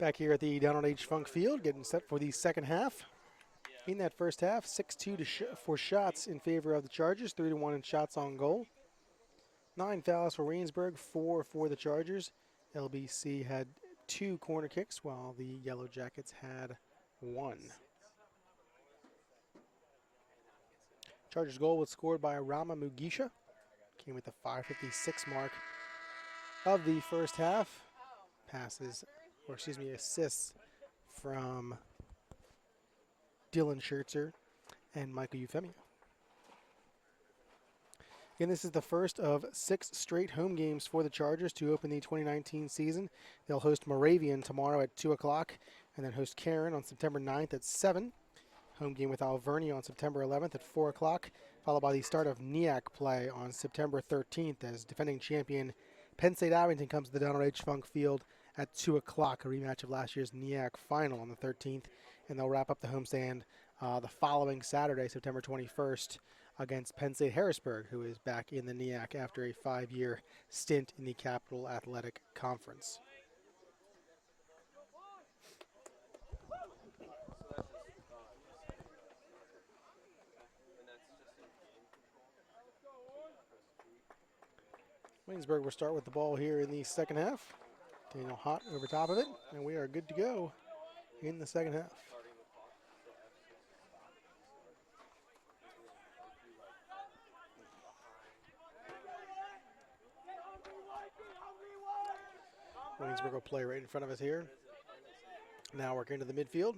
Speaker 1: Back here at the Donald H. Funk Field, getting set for the second half. In that first half, 6-2 for shots in favor of the Chargers, 3-1 in shots on goal. 9 fouls for Waynesburg, 4 for the Chargers. LBC had 2 corner kicks, while the Yellow Jackets had 1. Chargers goal was scored by Rama Mugisha. Came with the 5:56 mark of the first half. Assists from Dylan Schertzer and Michael Euphemia. Again, this is the first of 6 straight home games for the Chargers to open the 2019 season. They'll host Moravian tomorrow at 2 o'clock and then host Karen on September 9th at 7. Home game with Alvernia on September 11th at 4 o'clock, followed by the start of NEAC play on September 13th as defending champion Penn State Abington comes to the Donald H. Funk Field at 2 o'clock, a rematch of last year's NEAC final on the 13th. And they'll wrap up the homestand the following Saturday, September 21st, against Penn State Harrisburg, who is back in the NEAC after a 5-year stint in the Capital Athletic Conference. Waynesburg will start with the ball here in the second half. Daniel Hott over top of it, and we are good to go in the second half. Waynesburg will play right in front of us here. Now work into the midfield.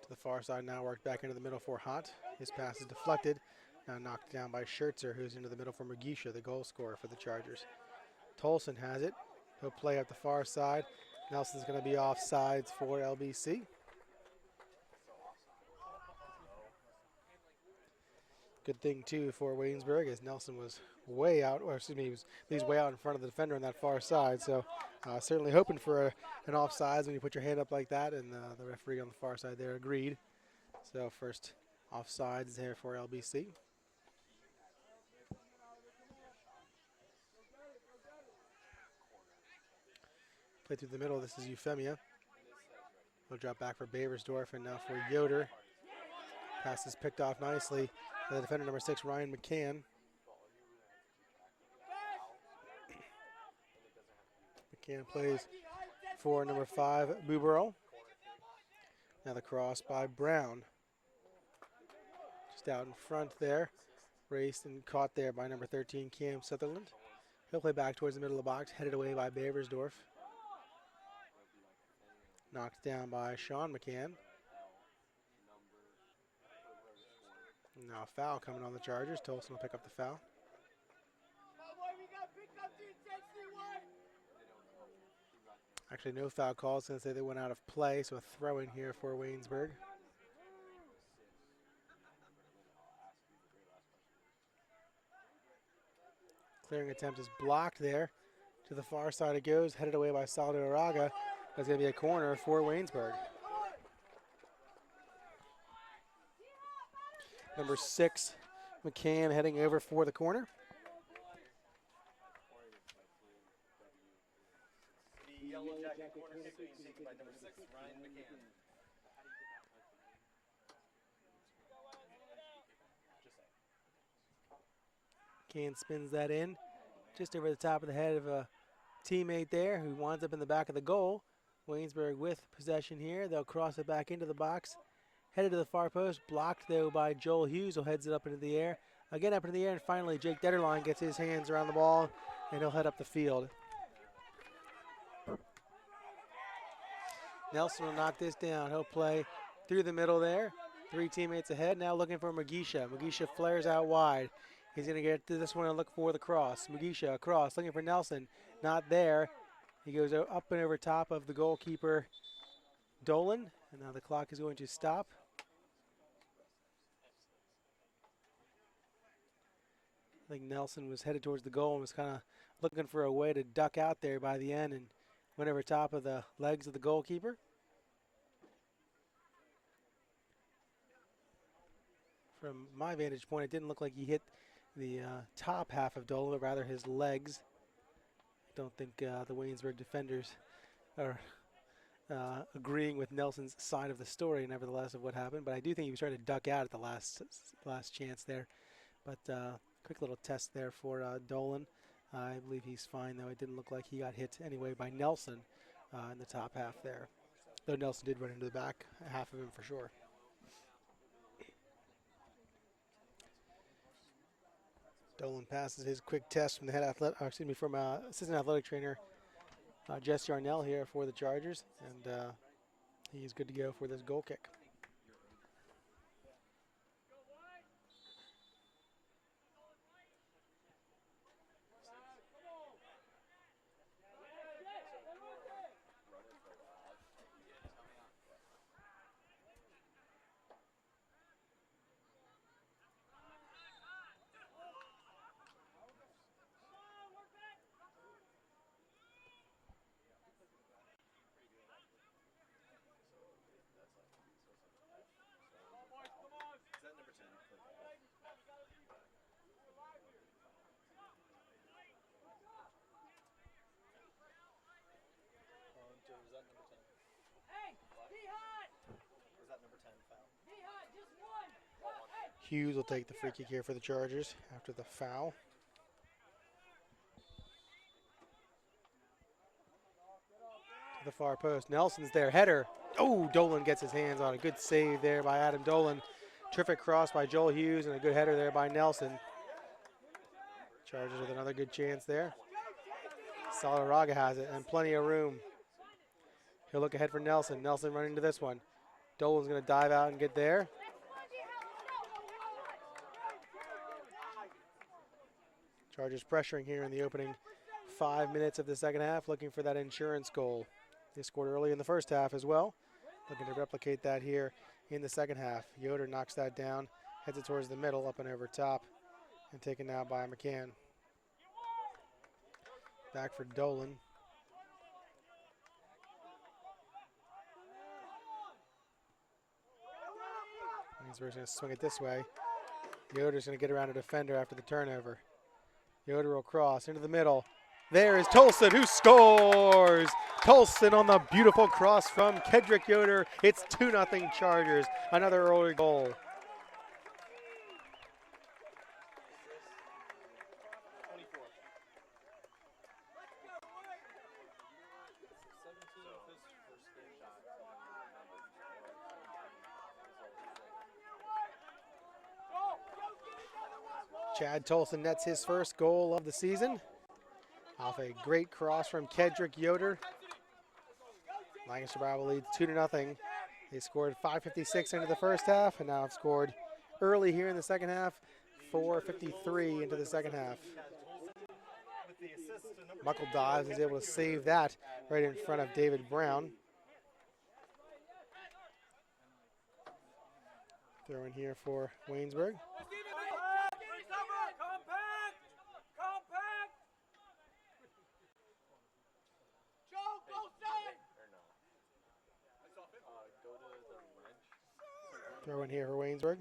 Speaker 1: To the far side now, worked back into the middle for Hott. His pass is deflected. Now knocked down by Schertzer, who's into the middle for Mugisha, the goal scorer for the Chargers. Tolson has it. He'll play up the far side. Nelson's going to be offsides for LBC. Good thing, too, for Waynesburg, as Nelson was way out, or excuse me, he's way out in front of the defender on that far side. So certainly hoping for an offsides when you put your hand up like that, and the referee on the far side there agreed. So first offsides there for LBC. Play through the middle, this is Euphemia. He'll drop back for Baversdorf, and now for Yoder. Pass is picked off nicely by the defender number 6, Ryan McCann. McCann plays for number 5, Buberl. Now the cross by Brown. Just out in front there. Raced and caught there by number 13, Cam Sutherland. He'll play back towards the middle of the box, headed away by Baversdorf. Knocked down by Sean McCann. Now a foul coming on the Chargers. Tolson will pick up the foul. Actually, no foul calls since they went out of play, so a throw in here for Waynesburg. Clearing attempt is blocked there. To the far side it goes, headed away by Saldo Araga. That's going to be a corner for Waynesburg. Number 6, McCann heading over for the corner.
Speaker 3: The Yellow Jacket corner kick being taken by number 6, Ryan McCann.
Speaker 1: McCann spins that in just over the top of the head of a teammate there who winds up in the back of the goal. Waynesburg with possession here. They'll cross it back into the box. Headed to the far post, blocked though by Joel Hughes, who heads it up into the air. Again up into the air, and finally Jake Detterline gets his hands around the ball, and he'll head up the field. Nelson will knock this down. He'll play through the middle there. 3 teammates ahead, now looking for Mugisha. Mugisha flares out wide. He's going to get to this one and look for the cross. Mugisha across, looking for Nelson. Not there. He goes up and over top of the goalkeeper, Dolan, and now the clock is going to stop. I think Nelson was headed towards the goal and was kind of looking for a way to duck out there by the end and went over top of the legs of the goalkeeper. From my vantage point, it didn't look like he hit the top half of Dolan, but rather his legs. Don't think the Waynesburg defenders are agreeing with Nelson's side of the story, nevertheless, of what happened. But I do think he was trying to duck out at the last chance there. But quick little test there for Dolan. I believe he's fine, though. It didn't look like he got hit anyway by Nelson in the top half there. Though Nelson did run into the back half of him for sure. Dolan passes his quick test from the from assistant athletic trainer Jesse Arnell here for the Chargers, and he's good to go for this goal kick. Hughes will take the free kick here for the Chargers after the foul. To the far post. Nelson's there. Header. Oh, Dolan gets his hands on a good save there by Adam Dolan. Terrific cross by Joel Hughes and a good header there by Nelson. Chargers with another good chance there. Salaraga has it and plenty of room. He'll look ahead for Nelson. Nelson running to this one. Dolan's going to dive out and get there. Chargers pressuring here in the opening 5 minutes of the second half, looking for that insurance goal. They scored early in the first half as well. Looking to replicate that here in the second half. Yoder knocks that down, heads it towards the middle, up and over top, and taken now by McCann. Back for Dolan. Waynesburg's going to swing it this way. Yoder's going to get around a defender after the turnover. Yoder will cross into the middle. There is Tolson who scores! Tolson on the beautiful cross from Kedrick Yoder. It's 2-0 Chargers. Another early goal. Chad Tolson nets his first goal of the season off a great cross from Kedrick Yoder. Lancaster Bible leads 2-0. They scored 5:56 into the first half and now have scored early here in the second half, 4:53 into the second half. Muckle dives is able to save that right in front of David Brown. Throw in here for Waynesburg. Throw in here for Waynesburg.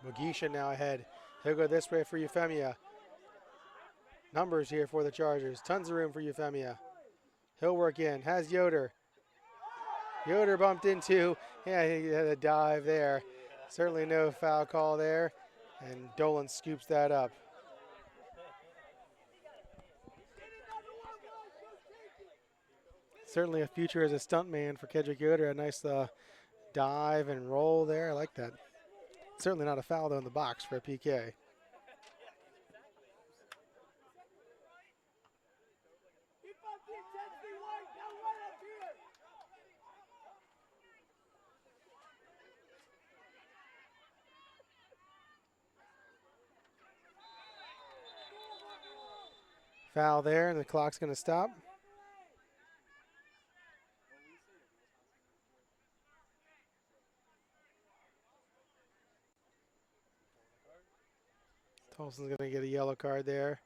Speaker 1: Mugisha now ahead. He'll go this way for Euphemia. Numbers here for the Chargers. Tons of room for Euphemia. He'll work in. Has Yoder. Yoder bumped into. Yeah, he had a dive there. Certainly no foul call there. And Dolan scoops that up. Certainly a future as a stuntman for Kedrick Yoder. A nice dive and roll there. I like that. Certainly not a foul, though, in the box for a PK. Foul there, and the clock's going to stop. Tolson's going to get a yellow card there.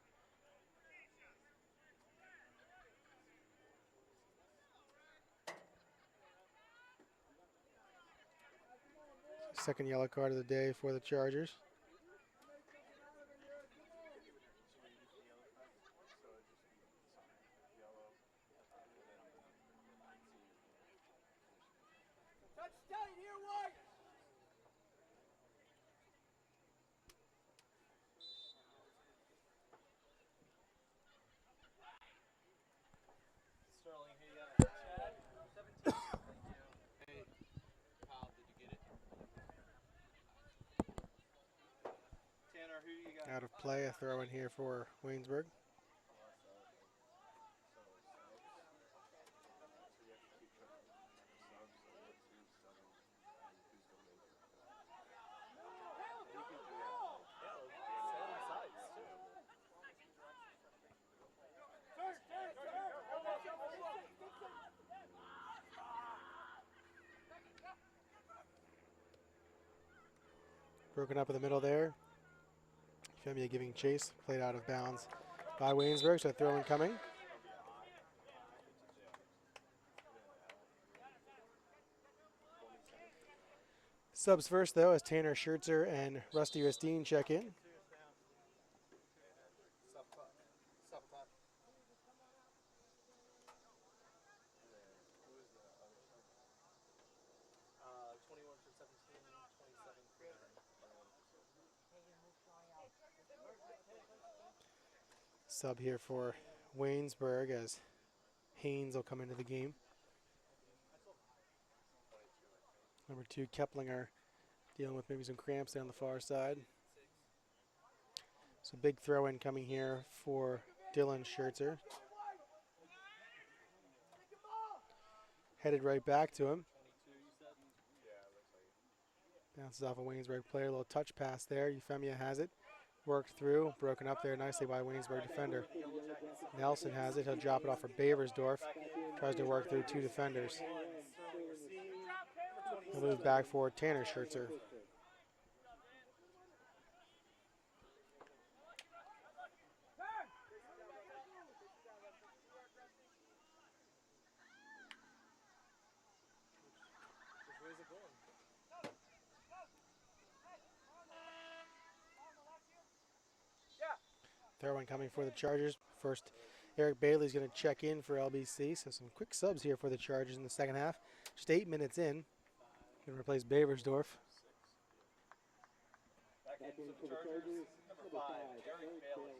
Speaker 1: Second yellow card of the day for the Chargers.
Speaker 4: Touch tight here, White.
Speaker 3: Sterling, who you got? Chad, 17.
Speaker 2: Hey, Kyle, did you get it?
Speaker 3: Tanner, who you got?
Speaker 1: Out of play, a throw in here for Waynesburg. Broken up in the middle there. Femia giving chase, played out of bounds by Waynesburg, so a throw in coming. Subs first, though, as Tanner Schertzer and Rusty Ristine check in.
Speaker 3: Sub puck. Sub puck. 21 for 17, 27 for 9.
Speaker 1: Sub here for Waynesburg as Haynes will come into the game. Number 2, Keplinger, dealing with maybe some cramps down the far side. So big throw in coming here for Dylan Schertzer. Headed right back to him.
Speaker 3: 22, you said?
Speaker 1: Bounces off a Waynesburg player. A little touch pass there. Euphemia has it. Worked through. Broken up there nicely by a Waynesburg defender. Nelson has it. He'll drop it off for Baversdorf. Tries to work through 2 defenders. He'll move back for Tanner Schertzer.
Speaker 3: Which way is it going?
Speaker 1: Third one coming for the Chargers. First, Eric Bailey's going to check in for LBC. So some quick subs here for the Chargers in the second half. Just 8 minutes in. Going to replace Baversdorf.
Speaker 3: Back in for the Chargers. Number 5, Eric Bailey.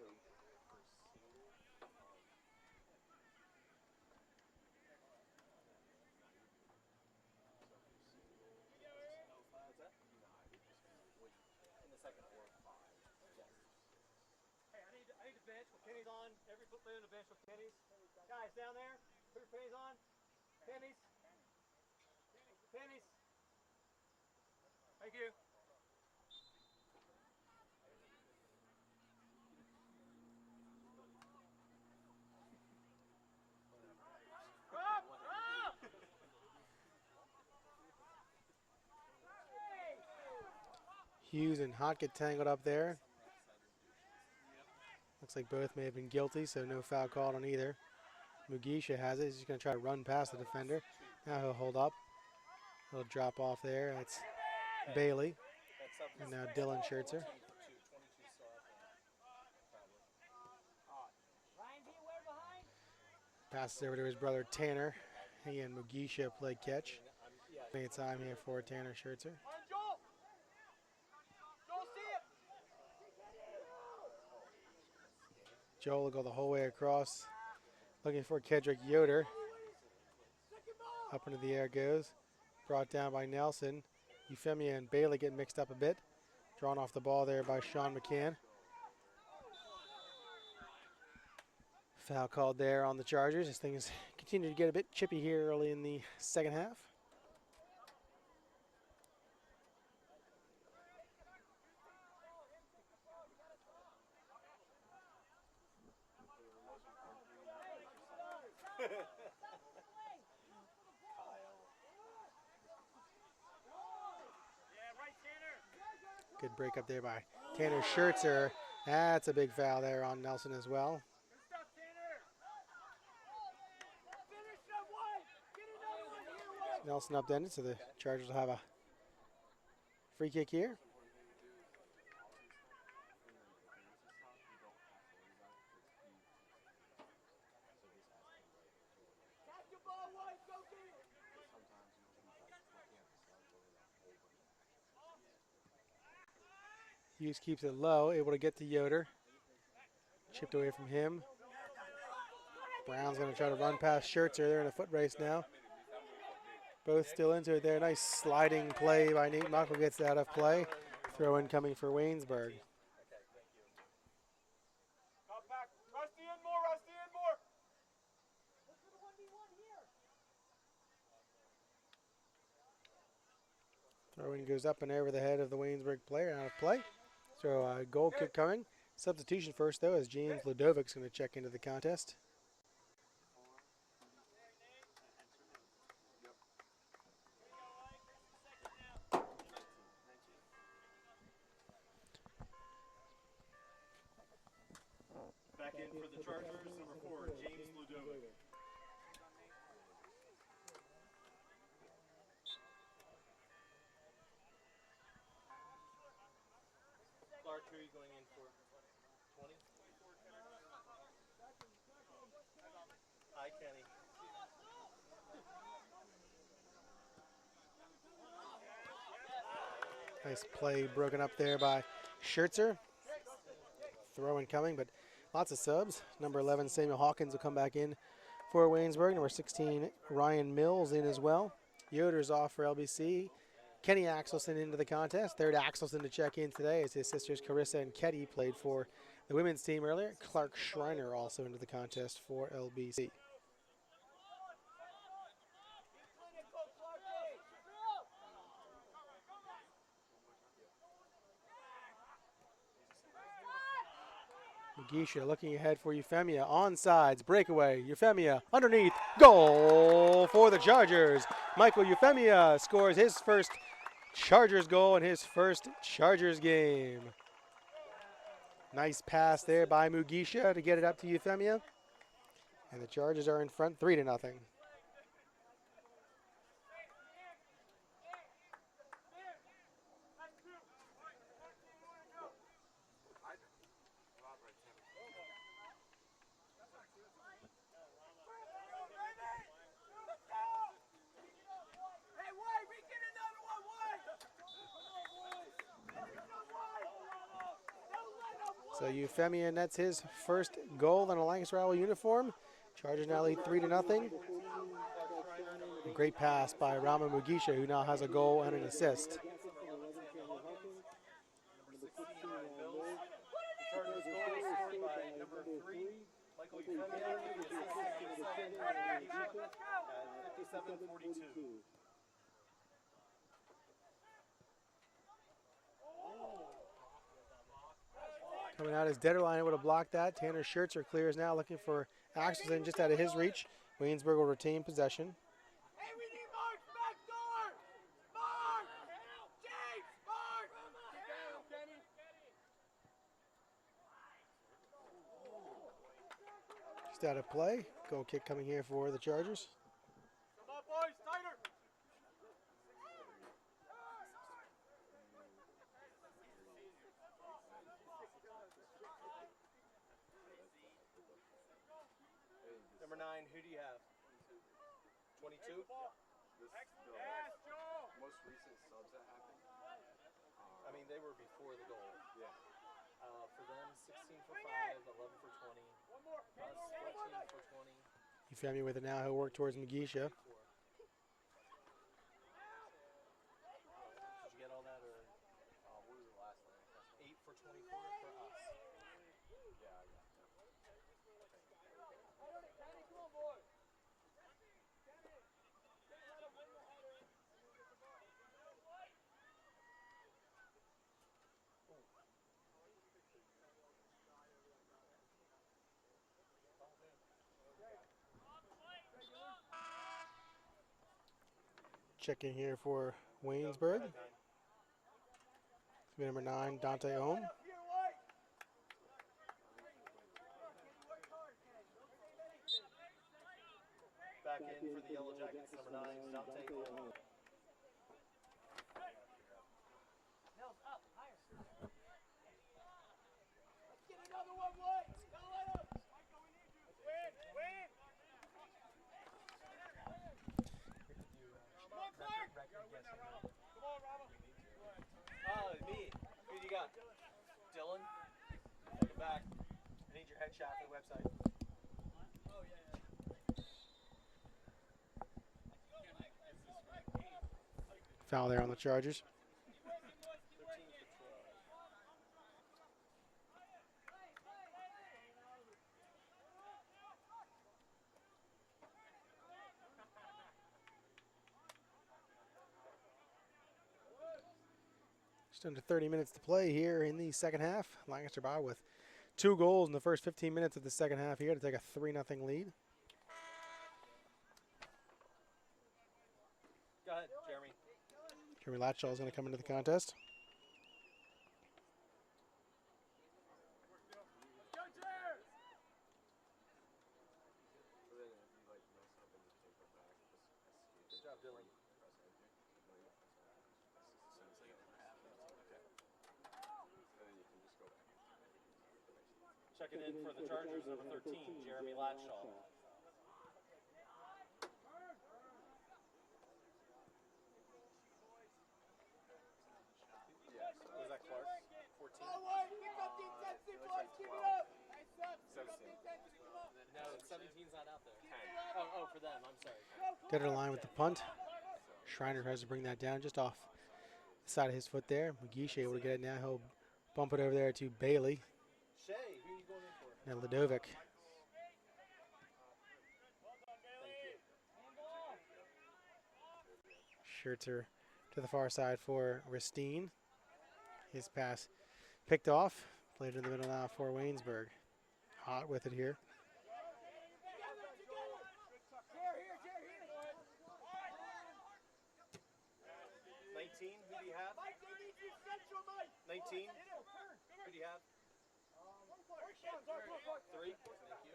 Speaker 3: What's that? In the second or 5. Yes.
Speaker 4: Hey, I need to bench with pennies on. Every player on the bench with pennies. Guys down there, put your pennies on. Pennies. Pennies. Thank you. Up! Up!
Speaker 1: Hughes and Hott get tangled up there. Looks like both may have been guilty, so no foul called on either. Mugisha has it. He's just going to try to run past the defender. Now he'll hold up. He'll drop off there. That's Bailey. And now Dylan Schertzer. Passes over to his brother Tanner. He and Mugisha play catch. Plenty of time here for Tanner Schertzer.
Speaker 4: On Joel! Joel, see it!
Speaker 1: Joel will go the whole way across. Looking for Kedrick Yoder. Up into the air goes. Brought down by Nelson. Euphemia and Bailey get mixed up a bit. Drawn off the ball there by Sean McCann. Foul called there on the Chargers as things continue to get a bit chippy here early in the second half. Good break up there by Tanner Schertzer. That's a big foul there on Nelson as well. Nelson upended, so the Chargers will have a Free kick here. Hughes keeps it low, able to get to Yoder. Chipped away from him. Brown's going to try to run past Schertzer. They're in a foot race now. Both still into it there. Nice sliding play by Nate Muckle, gets out of play. Throw in coming for Waynesburg. Throw in goes up and over the head of the Waynesburg player, out of play. So a goal kick coming. Substitution first though, as James Ludovic's going to check into the contest.
Speaker 3: Back in for the Chargers, number 4, James Ludovic. Clark, who are you going in for? 20? Hi, Kenny.
Speaker 1: Nice play broken up there by Schertzer. Throw in coming, but lots of subs. Number 11, Samuel Hawkins will come back in for Waynesburg. Number 16, Ryan Mills in as well. Yoder's off for LBC. Kenny Axelson into the contest. Third Axelson to check in today as his sisters Carissa and Ketty played for the women's team earlier. Clark Schreiner also into the contest for LBC. Mugisha looking ahead for Euphemia. Onside, breakaway. Euphemia underneath. Goal for the Chargers. Michael Euphemia scores his first Chargers goal in his first Chargers game. Nice pass there by Mugisha to get it up to Euphemia. And the Chargers are in front 3-0. So Euphemia nets his first goal in a Lancaster Owl uniform. Chargers now lead 3-0. Great pass by Rama Mugisha, who now has a goal and an assist.
Speaker 3: Chargers goal was scored by number 3, Michael Euphemia, at 57-42.
Speaker 1: Coming out as Detterline able to block that. Tanner Schertzer clears now, looking for Axelson just out of his reach. Waynesburg will retain possession.
Speaker 4: Hey, we need Mark back door! Mark! James! Mark!
Speaker 1: Just out of play. Goal kick coming here for the Chargers.
Speaker 4: Come on, boys, tighter!
Speaker 3: Number 9, who do you have? 22?
Speaker 5: Most recent subs that happened.
Speaker 3: I mean, they were before the goal.
Speaker 5: Yeah.
Speaker 3: For them, 16 for 5, 11 for 20. Us, 14 for 20.
Speaker 1: Euphemia with it now. He'll work towards Mugisha.
Speaker 3: Did you get all that, or what was the last one? 8 for 24 for us.
Speaker 1: Check in here for Waynesburg. Number 9, Dante Ohm.
Speaker 3: Back in for the Yellow Jackets, number 9, Dante Cole. Me. Who do you got? Dylan? Take it back. I need your headshot for the website.
Speaker 1: Foul there on the Chargers.
Speaker 3: 13 for 12.
Speaker 1: Just under 30 minutes to play here in the second half. Lancaster by with 2 goals in the first 15 minutes of the second half here to take a 3-0 lead.
Speaker 3: Go ahead, Jeremy.
Speaker 1: Jeremy Latshaw is going to come into the contest.
Speaker 3: Good job, Dylan. Checking in for the Chargers, number 13, Jeremy Latshaw. Was that Clark? 14? No, 17's not out there. Oh, for them, I'm sorry.
Speaker 1: Dead of the line with the punt. Schreiner tries to bring that down just off the side of his foot there. McGeesha able to get it now. He'll bump it over there to Bailey.
Speaker 3: Shay, who are you going in for?
Speaker 1: Now Ladovic. Scherzer to the far side for Ristine. His pass picked off. Played in the middle now for Waynesburg. Hot with it here.
Speaker 3: 19, who do you have? 19, who do you have? 3, thank you.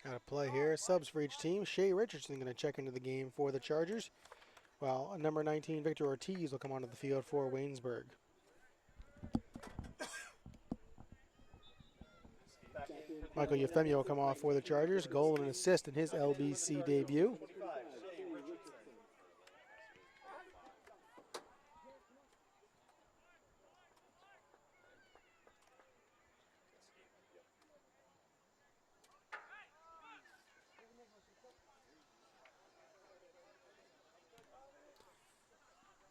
Speaker 1: Got a play here. Subs for each team. Shea Richardson going to check into the game for the Chargers, while number 19 Victor Ortiz will come onto the field for Waynesburg. Michael Euphemia will come off for the Chargers. Goal and an assist in his LBC debut.
Speaker 3: 25, Shea Richardson.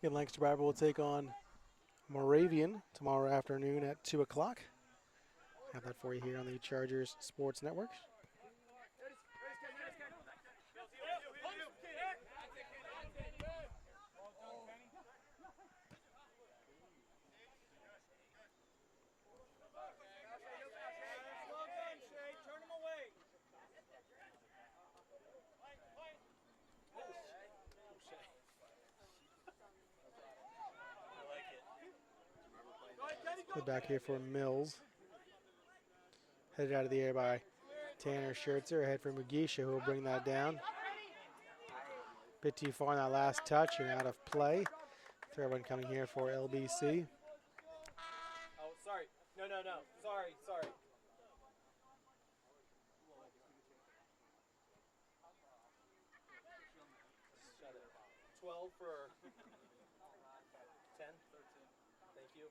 Speaker 1: And Lancaster Bible will take on Moravian tomorrow afternoon at 2 o'clock. Have that for you here on the Chargers Sports Network. Put back here for Mills. Headed out of the air by Tanner Scherzer. Ahead for Mugisha, who will bring that down. Bit too far on that last touch and out of play. Third one coming here for LBC.
Speaker 3: Oh, sorry. No. Sorry. Shut it. 12 for 10. 13. Thank you.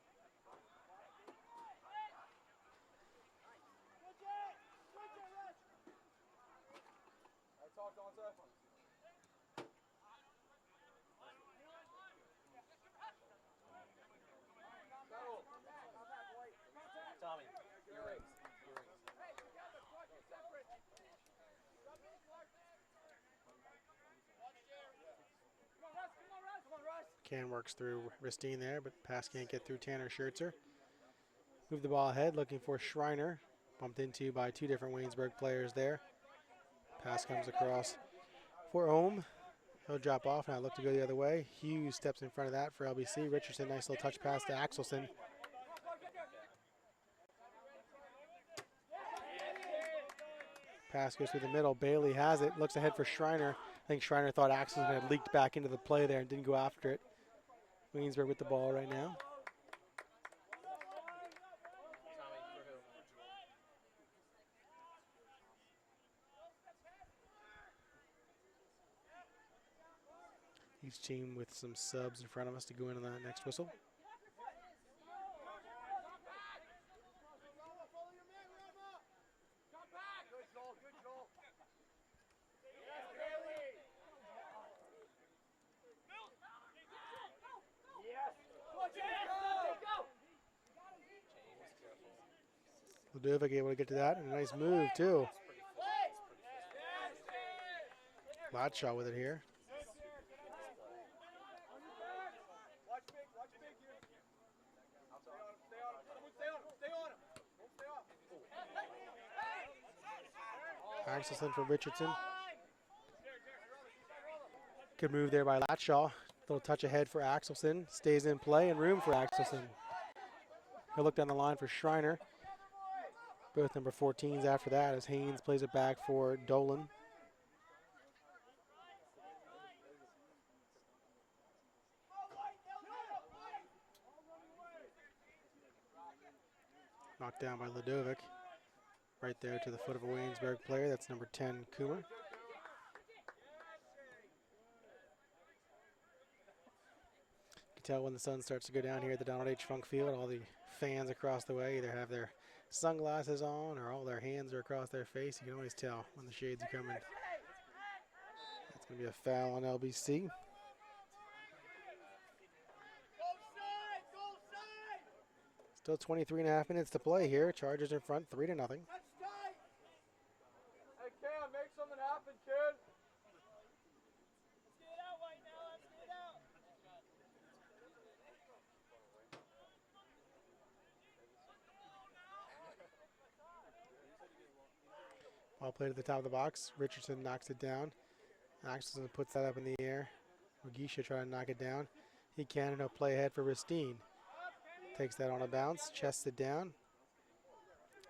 Speaker 3: Tommy, your rings.
Speaker 1: Can works through Ristine there, but pass can't get through Tanner Scherzer. Move the ball ahead, looking for Schreiner. Bumped into by 2 different Waynesburg players there. Pass comes across for Ohm. He'll drop off, and I look to go the other way. Hughes steps in front of that for LBC. Richardson, nice little touch pass to Axelson. Pass goes through the middle. Bailey has it. Looks ahead for Schreiner. I think Schreiner thought Axelson had leaked back into the play there and didn't go after it. Waynesburg with the ball right now. Each team with some subs in front of us to go in on that next whistle. Ludovic able to get to that, and a nice move too. Latshaw with it here. Axelson for Richardson. Good move there by Latshaw. Little touch ahead for Axelson. Stays in play and room for Axelson. He'll look down the line for Schreiner. Both number 14s after that as Haynes plays it back for Dolan. Knocked down by Ludovic. Right there to the foot of a Waynesburg player. That's number 10, Coomer. You can tell when the sun starts to go down here at the Donald H. Funk Field, all the fans across the way either have their sunglasses on or all their hands are across their face. You can always tell when the shades are coming. That's going to be a foul on LBC. Still 23.5 minutes to play here. Chargers in front, 3-0.
Speaker 5: Hey, Cam, make something happen, kid.
Speaker 1: Ball played at the top of the box. Richardson knocks it down. Axelson puts that up in the air. Mugisha trying to knock it down. He can, and he'll play ahead for Ristine. Takes that on a bounce, chests it down.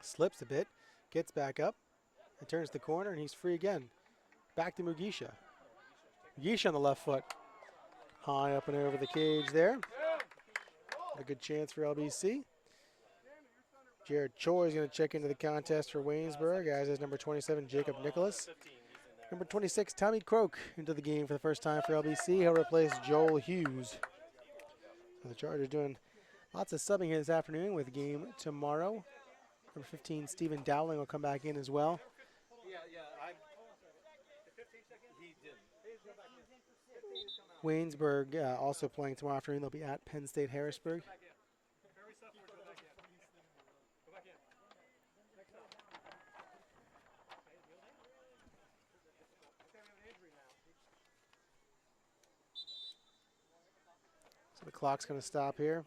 Speaker 1: Slips a bit, gets back up, and turns the corner, and he's free again. Back to Mugisha. Mugisha on the left foot. High up and over the cage there. A good chance for LBC. Jared Choi is going to check into the contest for Waynesburg, as is number 27, Jacob Nicholas. Number 26, Tommy Croak into the game for the first time for LBC. He'll replace Joel Hughes. So the Chargers doing lots of subbing here this afternoon with the game tomorrow. Number 15, Stephen Dowling will come back in as well. Waynesburg also playing tomorrow afternoon. They'll be at Penn State Harrisburg. So the clock's going to stop here.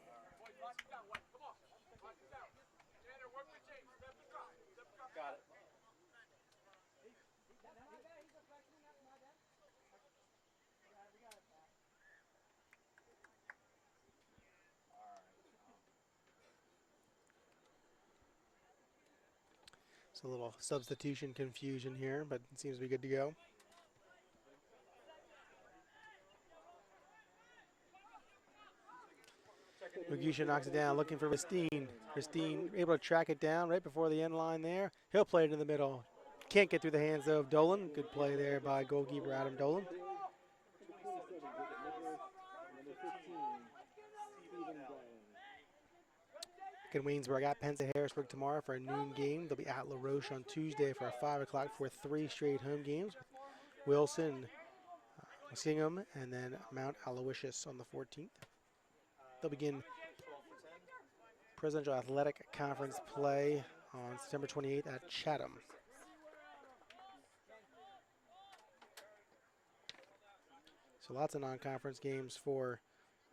Speaker 1: So a little substitution confusion here, but it seems to be good to go. Mugisha knocks it down, looking for Ristine. Ristine able to track it down right before the end line there. He'll play it in the middle. Can't get through the hands though of Dolan. Good play there by goalkeeper Adam Dolan. Again, Waynesburg at Penn State Harrisburg tomorrow for a noon game. They'll be at La Roche on Tuesday for a 5 o'clock for 3 straight home games. Wilson, Muskingum, and then Mount Aloysius on the 14th. They'll begin Presidential Athletic Conference play on September 28th at Chatham. So lots of non-conference games for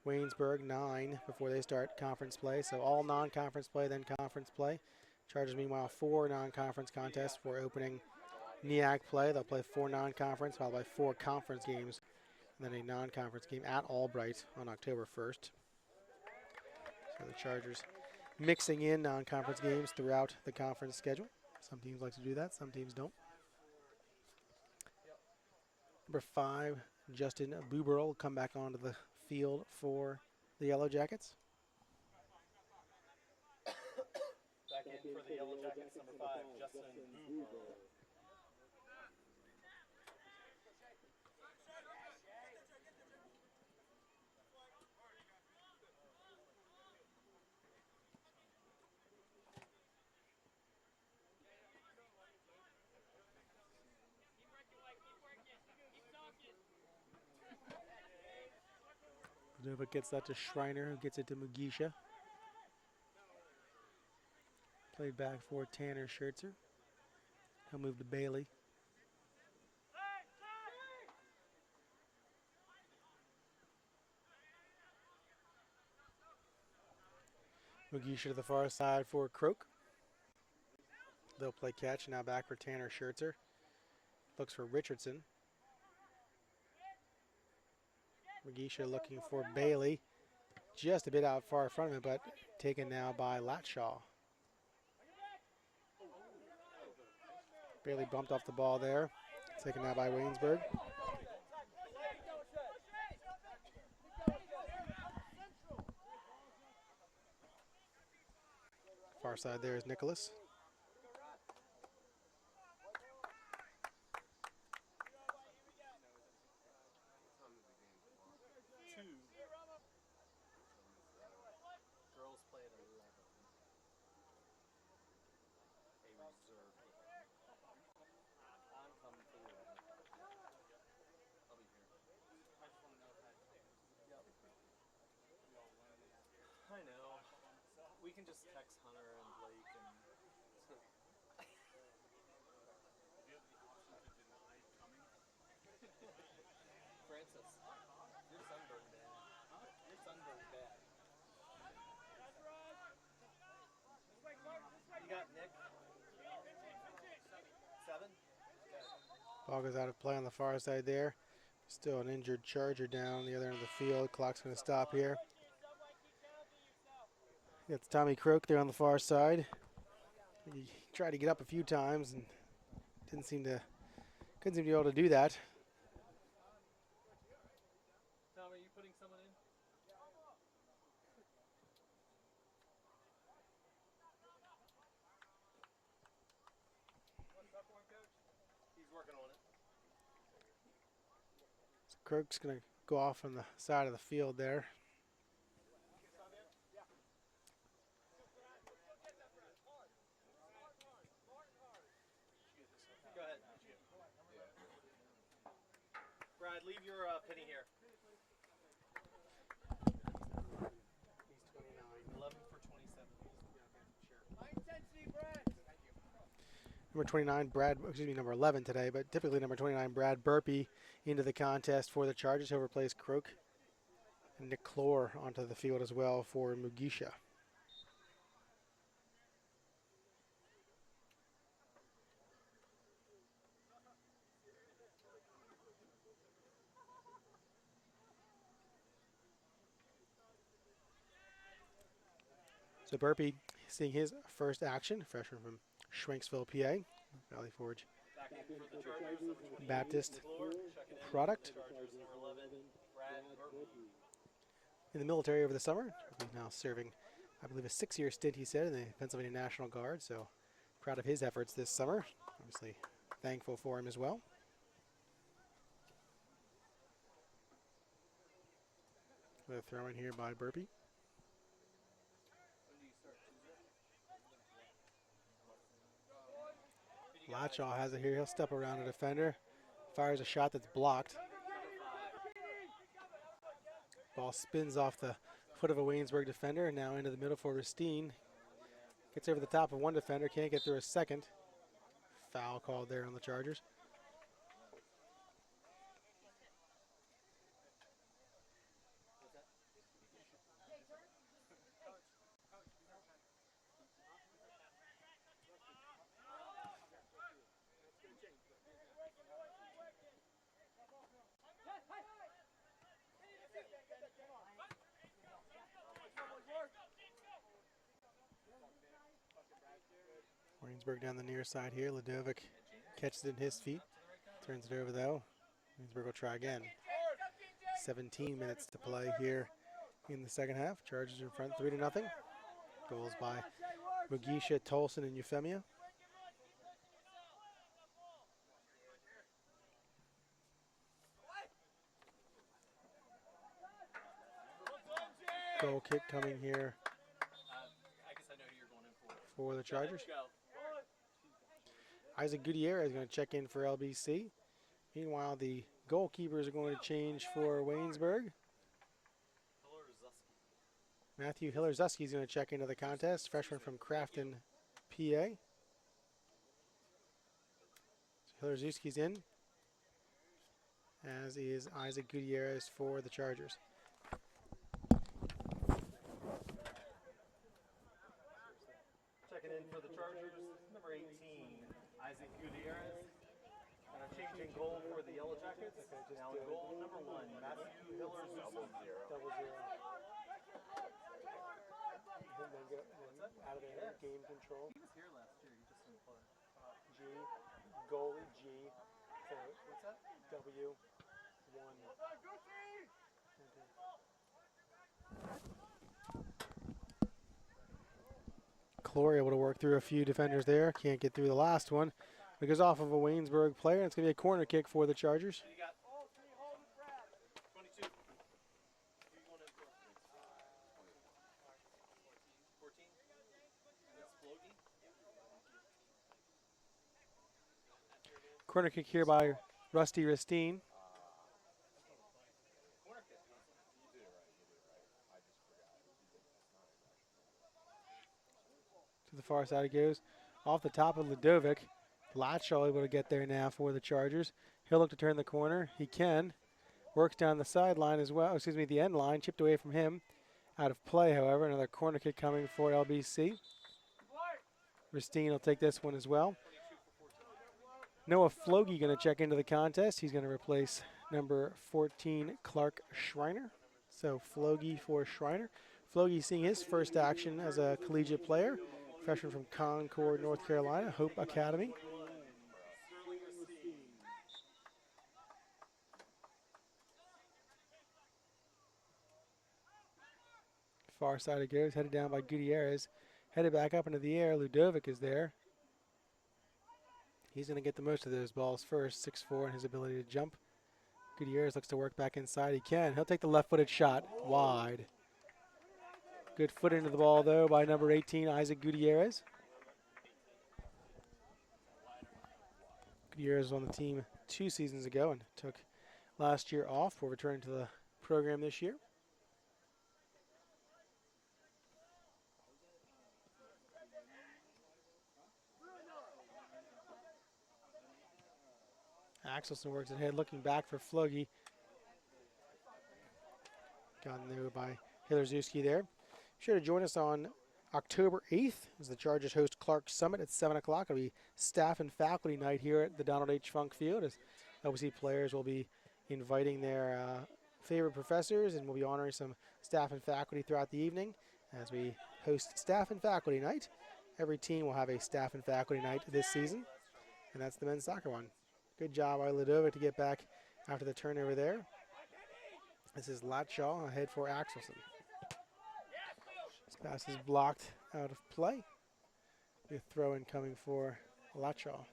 Speaker 1: Waynesburg, 9 before they start conference play. So all non-conference play, then conference play. Chargers, meanwhile, 4 non-conference contests for opening NEAC play. They'll play 4 non-conference, followed by 4 conference games, and then a non-conference game at Albright on October 1st. So the Chargers mixing in non-conference games throughout the conference schedule. Some teams like to do that, some teams don't. Number 5, Justin Buberl, will come back onto the field for the Yellow Jackets.
Speaker 3: Back in for the Yellow Jackets, number 5, Justin Boober.
Speaker 1: Nova gets that to Schreiner, who gets it to Mugisha. Played back for Tanner Schertzer. He'll move to Bailey. Mugisha to the far side for Croak. They'll play catch, now back for Tanner Schertzer. Looks for Richardson. Mugisha looking for Bailey. Just a bit out far in front of him, but taken now by Latshaw. Bailey bumped off the ball there. Taken now by Waynesburg. Far side there is Nicholas.
Speaker 3: Girls play at 11. A reserve. I'm coming for 11. I'll be here.
Speaker 2: I just want to know if that changes.
Speaker 3: Yep.
Speaker 2: We all lonely out here.
Speaker 3: I know. We can just text Hunter and Blake and.
Speaker 2: Do you have the option to deny coming?
Speaker 3: Francis, you're sunburned bad.
Speaker 2: Huh?
Speaker 3: You're sunburned bad. You got Nick? 7?
Speaker 1: Ball goes out of play on the far side there. Still an injured Charger down the other end of the field. Clock's going to stop here. It's Tommy Croak there on the far side. He tried to get up a few times and couldn't seem to be able to do that.
Speaker 3: Tom, are you putting someone in? He's working on it.
Speaker 1: So Croak's going to go off on the side of the field there.
Speaker 3: Go ahead. Brad, leave your penny here.
Speaker 1: He's 29.
Speaker 3: 11 for 27.
Speaker 1: Number 29, number 11 today, but typically number 29, Brad Burpee, into the contest for the Chargers. He'll replace Croak. And Nick Clore onto the field as well for Mugisha. So Burpee seeing his first action, freshman from Schwenksville, PA, Valley Forge
Speaker 3: Back in for the Chargers, number 20.
Speaker 1: Baptist
Speaker 3: Floor, checking in.
Speaker 1: product.
Speaker 3: Chargers, number 11. Brad Burton.
Speaker 1: In the military over the summer. He's now serving, I believe, a 6-year stint, he said, in the Pennsylvania National Guard. So proud of his efforts this summer. Obviously thankful for him as well. With a throw in here by Burpee. Latshaw has it here. He'll step around a defender. Fires a shot that's blocked. Ball spins off the foot of a Waynesburg defender and now into the middle for Ristine. Gets over the top of one defender. Can't get through a second. Foul called there on the Chargers. Waynesburg down the near side here. Ladovic catches it in his feet. Turns it over though. Waynesburg will try again. 17 minutes to play here in the second half. Chargers in front 3-0. Goals by Mugisha, Tolson, and Euphemia. Goal kick coming here
Speaker 3: I guess I know who you're going in for.
Speaker 1: for the Chargers.
Speaker 3: Go.
Speaker 1: Isaac Gutierrez is going to check in for LBC. Meanwhile, the goalkeepers are going to change for Waynesburg. Matthew Hiller-Zuski is going to check into the contest, freshman from Crafton, PA. So Hiller-Zuski's in, as is Isaac Gutierrez for the Chargers.
Speaker 3: Checking in for the Chargers, number 18, Isaac Gutierrez. And a change in goal for the Yellow Jackets. Now in goal number 1, Matthew Hiller-Zuski.
Speaker 1: 0-0. Out of their game control.
Speaker 3: He was here last year, he just didn't play.
Speaker 1: G, goalie G. So
Speaker 3: What's that?
Speaker 1: W, 1. Clore able to work through a few defenders there. Can't get through the last one. It goes off of a Waynesburg player, and it's going to be a corner kick for the Chargers.
Speaker 3: You got 22. Who you going in for? 14? That's Flogi.
Speaker 1: Corner kick here by Rusty Ristine.
Speaker 3: Corner kick.
Speaker 1: To the far side it goes. Off the top of Ludovic. Latshaw able to get there now for the Chargers. He'll look to turn the corner. He can. Works down the sideline as well. Excuse me, the end line. Chipped away from him. Out of play, however. Another corner kick coming for LBC. Ristine will take this one as well. Noah Flogi going to check into the contest. He's going to replace number 14, Clark Schreiner. So Flogi for Schreiner. Flogi seeing his first action as a collegiate player. Freshman from Concord, North Carolina, Hope Academy. Far side it goes, headed down by Gutierrez. Headed back up into the air, Ludovic is there. He's going to get the most of those balls first, 6'4", and his ability to jump. Gutierrez looks to work back inside. He can. He'll take the left-footed shot wide. Good foot into the ball, though, by number 18, Isaac Gutierrez. Gutierrez was on the team 2 seasons ago and took last year off for returning to the program this year. Axelson works ahead, looking back for Flogi. Gotten there by Hiller-Zuski there. Sure to join us on October 8th as the Chargers host Clark Summit at 7 o'clock. It'll be staff and faculty night here at the Donald H. Funk Field as LBC players will be inviting their favorite professors, and we'll be honoring some staff and faculty throughout the evening as we host staff and faculty night. Every team will have a staff and faculty night this season, and that's the men's soccer one. Good job by Ludovic to get back after the turnover there. This is Latshaw ahead for Axelson. This pass is blocked out of play. A throw in coming for Latshaw.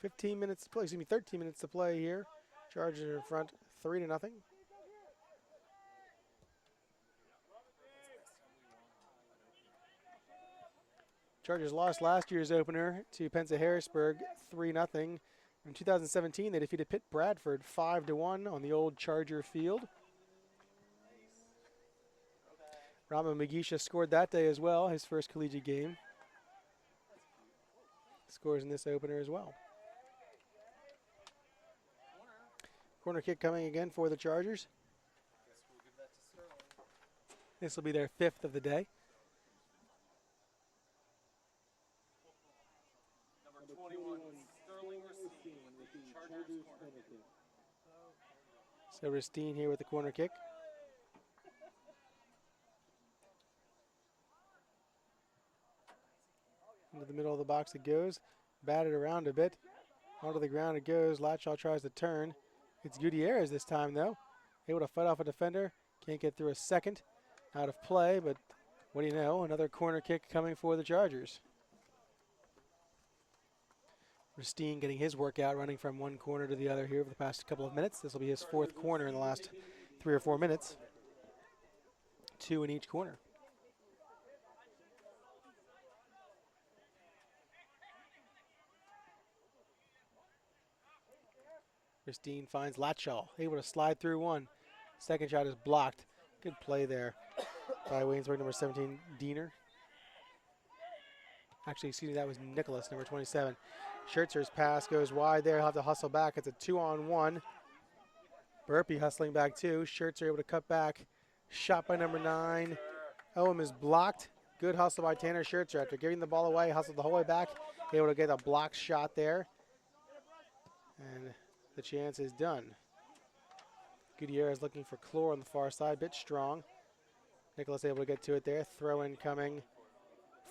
Speaker 1: ,13 minutes to play here. Chargers are in front 3-0. Chargers lost last year's opener to Penza-Harrisburg 3-0. In 2017, they defeated Pitt Bradford 5-1 on the old Charger field. Rama Mugisha scored that day as well, his first collegiate game. Scores in this opener as well. Corner kick coming again for the Chargers. This will be their 5th of the day. So Ristine here with the corner kick. Into the middle of the box it goes. Batted around a bit. Onto the ground it goes. Latshaw tries to turn. It's Gutierrez this time, though. Able to fight off a defender. Can't get through a second. Out of play, but what do you know? Another corner kick coming for the Chargers. Ristine getting his workout, running from one corner to the other here over the past couple of minutes. This will be his 4th corner in the last 3 or 4 minutes. 2 in each corner. Ristine finds Latshaw, able to slide through one. Second shot is blocked. Good play there by Waynesburg, number 17, Diener. Actually, excuse me, that was Nicholas, number 27. Schertzer's pass goes wide there. He'll have to hustle back. It's a 2-on-1. Burpee hustling back too. Schertzer able to cut back. Shot by number 9. Owen is blocked. Good hustle by Tanner Schertzer. After giving the ball away, hustled the whole way back. Able to get a block shot there. And the chance is done. Gutierrez looking for Clore on the far side. Bit strong. Nicholas able to get to it there. Throw in coming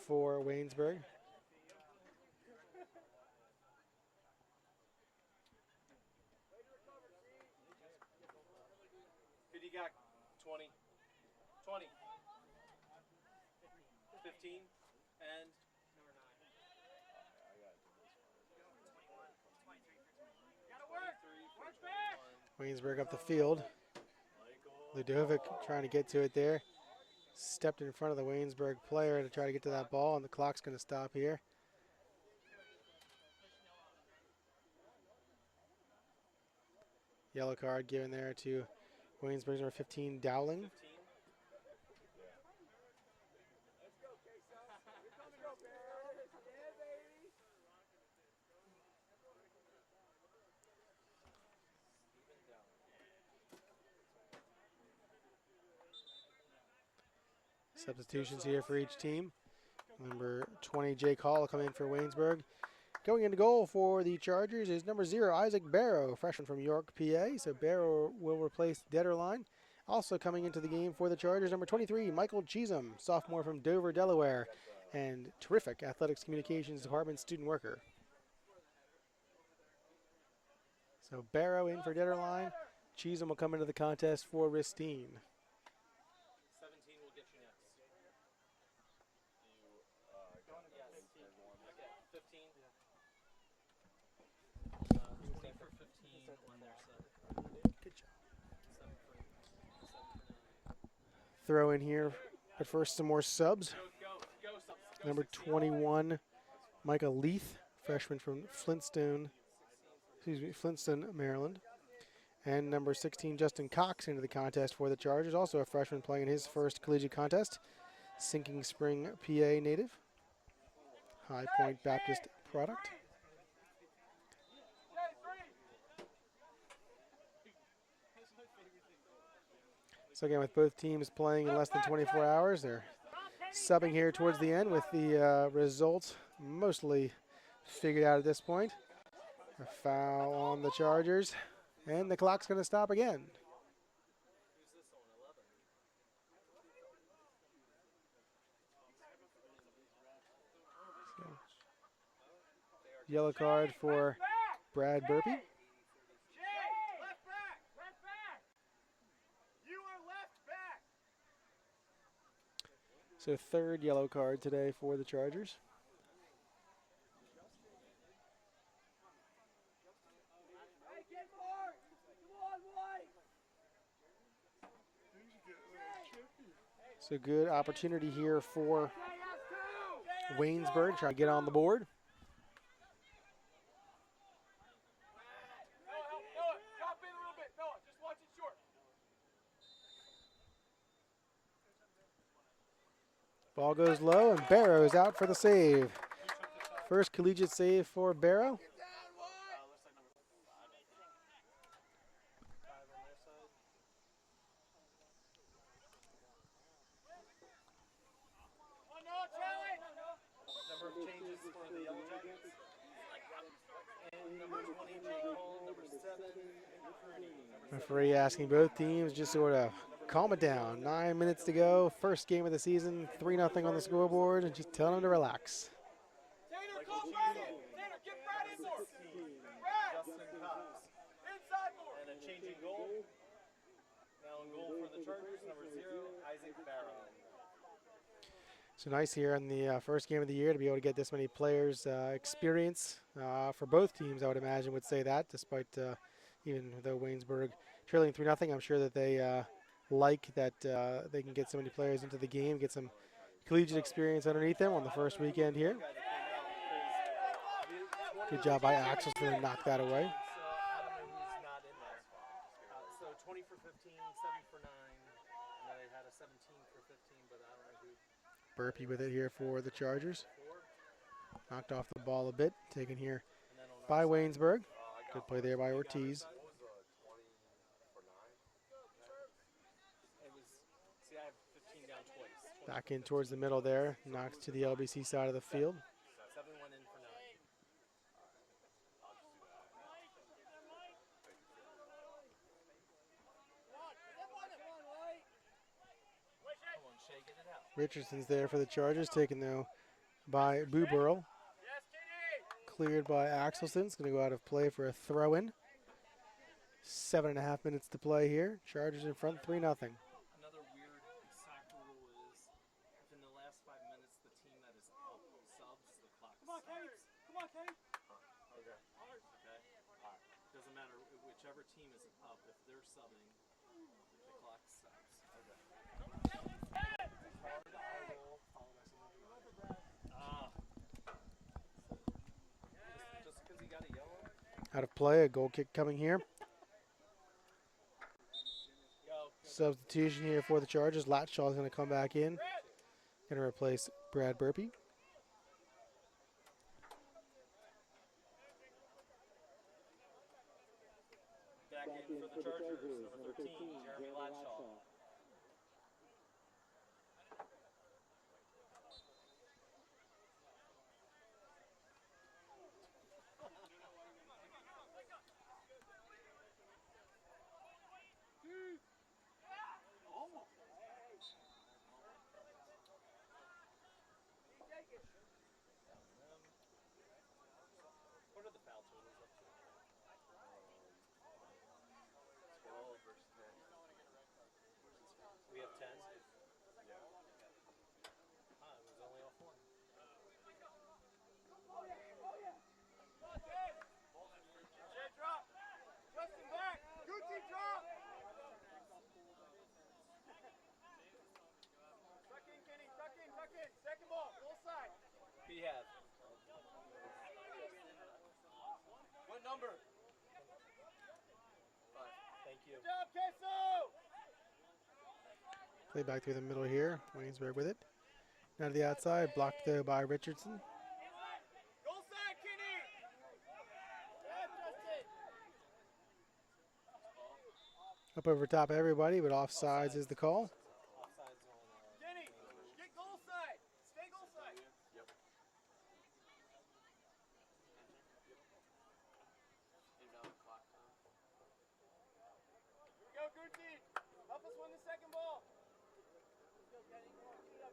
Speaker 1: for Waynesburg.
Speaker 3: You got 20, 20, 15, and
Speaker 1: Waynesburg up the field. Ludovic trying to get to it there. Stepped in front of the Waynesburg player to try to get to that ball, and the clock's going to stop here. Yellow card given there to Waynesburg's number 15, Dowling. Substitutions here for each team. Number 20, Jake Hall, will come in for Waynesburg. Going into goal for the Chargers is number 0, Isaac Barrow, freshman from York, PA. So Barrow will replace Detterline. Also coming into the game for the Chargers, number 23, Michael Cheatham, sophomore from Dover, Delaware, and terrific athletics communications department student worker. So Barrow in for Detterline. Cheatham will come into the contest for Ristine.
Speaker 3: 17 will get you next. Okay, 15. 20 for 15 on their side.
Speaker 1: Good job.
Speaker 3: 7 for 9.
Speaker 1: Throw in here, but first some more subs. Number 21, Micah Leith, freshman from Flintstone, Maryland. And number 16, Justin Cox into the contest for the Chargers, also a freshman playing in his first collegiate contest. Sinking Spring, PA native. High Point Baptist product. So again, with both teams playing in less than 24 hours, they're subbing here towards the end with the results mostly figured out at this point. A foul on the Chargers, and the clock's going to stop again. So, yellow card for Brad Burpee. So third yellow card today for the Chargers. So good opportunity here for Waynesburg, trying to get on the board.
Speaker 5: Drop in a little bit. Noah, just watch it short.
Speaker 1: Ball goes low, and Barrow is out for the save. First collegiate save for Barrow.
Speaker 3: Number of changes for the Yellow Jackets. And number 20, Jake Hall. Number 7, Kearney.
Speaker 1: Referee asking both teams just sort of calm it down. 9 minutes to go. First game of the season. 3-0 on the scoreboard, and just telling them to relax.
Speaker 3: Justin Cox.
Speaker 5: Inside more.
Speaker 3: And a changing goal. Now in goal for the Chargers, number 0, Isaac Barrow.
Speaker 1: So nice here in the first game of the year to be able to get this many players experience for both teams. I would imagine would say that, despite even though Waynesburg trailing 3-0, I'm sure that they like that they can get so many players into the game, get some collegiate experience underneath them on the first weekend here. Good job by Axel to knock that away.
Speaker 3: So I don't know who's not in there. So 20 for 15, 7 for 9. And then they had a 17 for 15, but I don't know who.
Speaker 1: Burpee with it here for the Chargers.
Speaker 3: 4.
Speaker 1: Knocked off the ball a bit, taken here
Speaker 3: And then on
Speaker 1: by
Speaker 3: our side,
Speaker 1: Waynesburg. Good play there by Ortiz.
Speaker 3: it was, see, I have 15 down twice.
Speaker 1: Back in towards the middle there, knocks to the LBC side of the field.
Speaker 3: 7 went in for 9. Come on, Shay, get it out.
Speaker 1: Richardson's there for the Chargers, taken though by Boo Burl.
Speaker 5: Yes, TD.
Speaker 1: Cleared by Axelson. It's going to go out of play for a throw-in. 7.5 minutes to play here. Chargers in front, 3-0.
Speaker 3: Another weird soccer rule is if in the last 5 minutes the team that is up subs, the clock stops.
Speaker 4: Come on, Kenny.
Speaker 3: Okay. Doesn't matter whichever team is up. If they're subbing, the clock stops. Just because he got a yellow.
Speaker 1: Out of play, a goal kick coming here. Substitution here for the Chargers. Latshaw is going to come back in. Going to replace Brad Burpee.
Speaker 3: Back in for the Chargers, number 13, Jeremy Latshaw. What are the foul totals up to? 12 versus 10. We have 10? Yeah. Ah, it was only off 1.
Speaker 5: Jay, drop. Justin back. Gucci, drop. Tuck in, Kenny. Tuck in, tuck in. Second ball, full side.
Speaker 3: We have.
Speaker 5: What number?
Speaker 3: 5. Thank you.
Speaker 5: Good job, Queso.
Speaker 1: Play back through the middle here. Waynesburg with it. Now to the outside, blocked though by Richardson.
Speaker 5: Goal side, Kenny. Yeah, Justin.
Speaker 1: Up over top of everybody, but offsides is the call.
Speaker 3: Offsides on.
Speaker 5: Kenny, get goal side. Stay goal side.
Speaker 3: Yep.
Speaker 5: Here we go, Gucci. Help us win the second ball.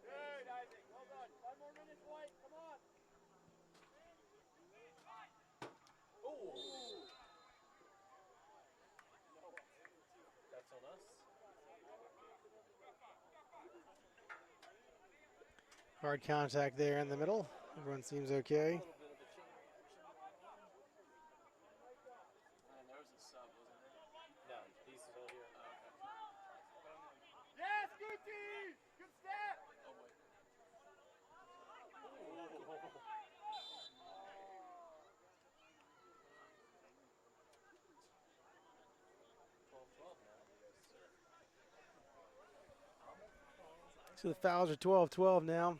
Speaker 5: Good, Isaac. Well done. 5 more minutes, White. Come on.
Speaker 3: Oh! That's on us.
Speaker 1: Hard contact there in the middle. Everyone seems okay.
Speaker 3: A little bit of a change. And there was a sub, wasn't there? No, he's still here.
Speaker 5: Yes, Gucci. Good step.
Speaker 1: So the fouls are 12-12 now.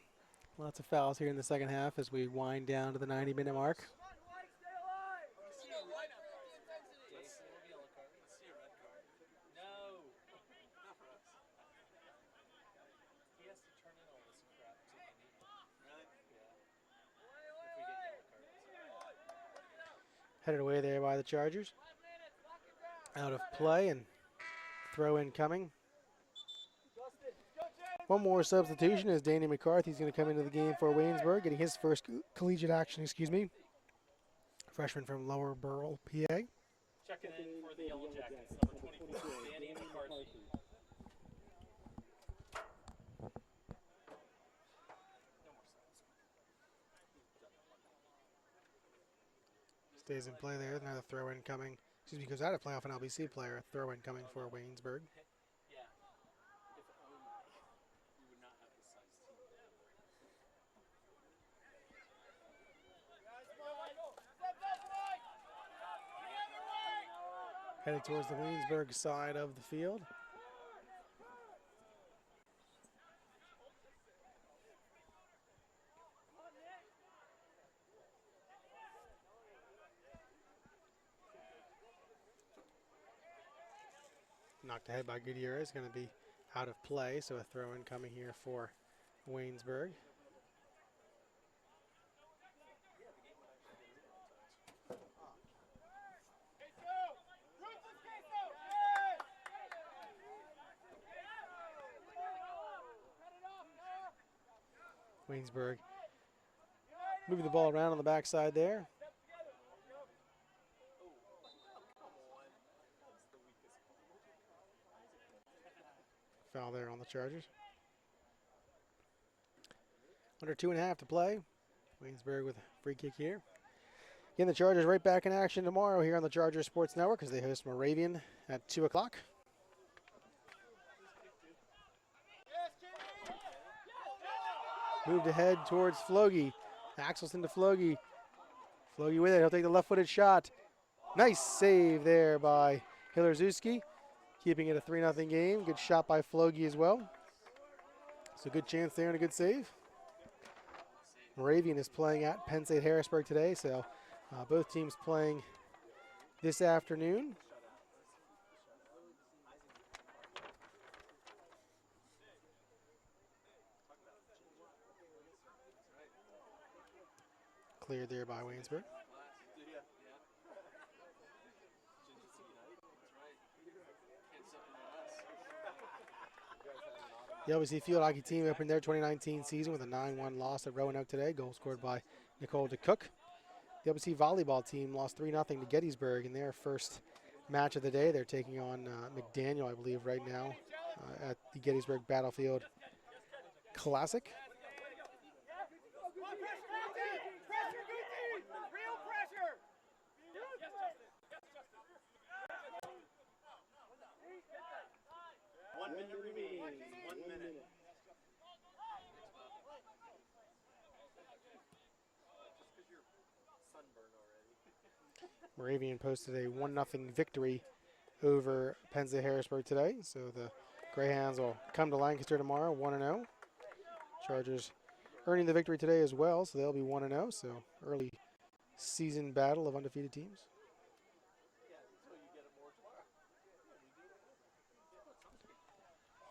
Speaker 1: Lots of fouls here in the second half as we wind down to the 90-minute mark.
Speaker 5: Come on, White. Stay alive.
Speaker 3: Jason, will be yellow card. Let's see a red card. No. Not for us. He has to turn in all this crap to Andy. Really? Yeah. If we get yellow cards.
Speaker 1: Headed away there by the Chargers. Out of play and throw in coming. One more substitution as Danny McCarthy's going to come into the game for Waynesburg, getting his first collegiate action, freshman from Lower Burrell, PA.
Speaker 3: Checking in for the Yellow Jackets, number 24, Danny McCarthy.
Speaker 1: Stays in play there. Another throw in coming. Excuse me, goes out of play off an LBC player. Throw in coming for Waynesburg.
Speaker 3: Yeah. If only we would not have the size team.
Speaker 1: Headed towards the Waynesburg side of the field. Knocked ahead by Goodyear is going to be out of play, so a throw in coming here for Waynesburg. Waynesburg moving the ball around on the backside there. Foul there on the Chargers. Under 2.5 to play. Waynesburg with a free kick here. Again, the Chargers right back in action tomorrow here on the Chargers Sports Network as they host Moravian at 2 o'clock. Moved ahead towards Flogi. Axelson to Flogi. Flogi with it. He'll take the left-footed shot. Nice save there by Hillerzuski, keeping it a 3-0 game. Good shot by Flogi as well. So good chance there and a good save. Moravian is playing at Penn State Harrisburg today, so both teams playing this afternoon. Cleared there by Waynesburg. The LBC field hockey team opened their 2019 season with a 9-1 loss at Roanoke today. Goal scored by Nicole DeCook. The LBC volleyball team lost 3-0 to Gettysburg in their first match of the day. They're taking on McDaniel, I believe, right now at the Gettysburg Battlefield Classic.
Speaker 3: One minute remaining. 1 minute.
Speaker 1: Moravian posted a 1-0 victory over Penn State Harrisburg today. So the Greyhounds will come to Lancaster tomorrow, 1-0. Chargers earning the victory today as well, so they'll be 1-0. So early season battle of undefeated teams.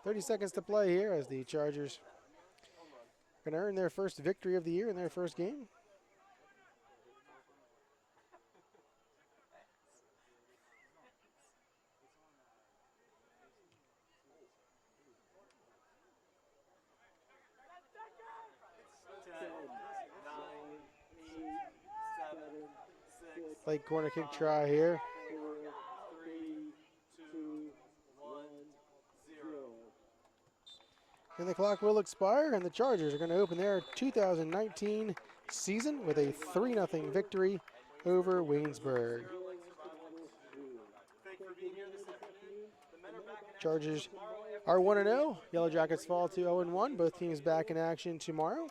Speaker 1: 30 seconds to play here as the Chargers are going to earn their first victory of the year in their first game. Late corner kick try here. And the clock will expire, and the Chargers are going to open their 2019 season with a 3-0 victory over Waynesburg. Chargers are 1-0. Yellow Jackets fall to 0-1. Both teams back in action tomorrow.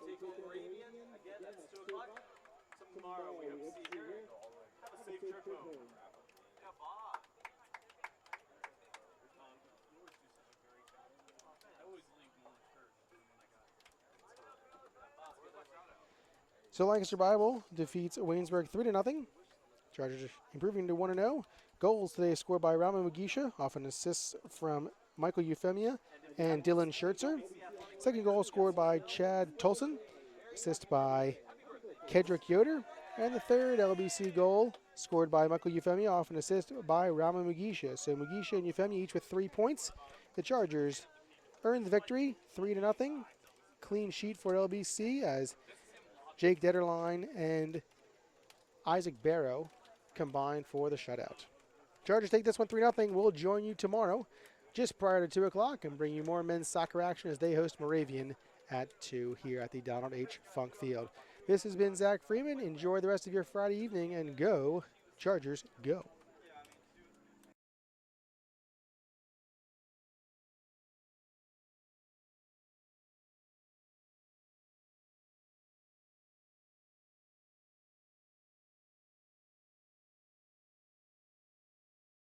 Speaker 1: So Lancaster Bible defeats Waynesburg 3-0. Chargers improving to 1-0. Goals today scored by Rama Mugisha off an assist from Michael Euphemia and Dylan Schertzer. Second goal scored by Chad Tolson, assist by Kedrick Yoder. And the third LBC goal scored by Michael Euphemia off an assist by Rama Mugisha. So Mugisha and Euphemia each with 3 points. The Chargers earn the victory 3-0. Clean sheet for LBC as Jake Detterline and Isaac Barrow combined for the shutout. Chargers take this one 3-0. We'll join you tomorrow just prior to 2 o'clock and bring you more men's soccer action as they host Moravian at 2 here at the Donald H. Funk Field. This has been Zach Freeman. Enjoy the rest of your Friday evening and go, Chargers, go.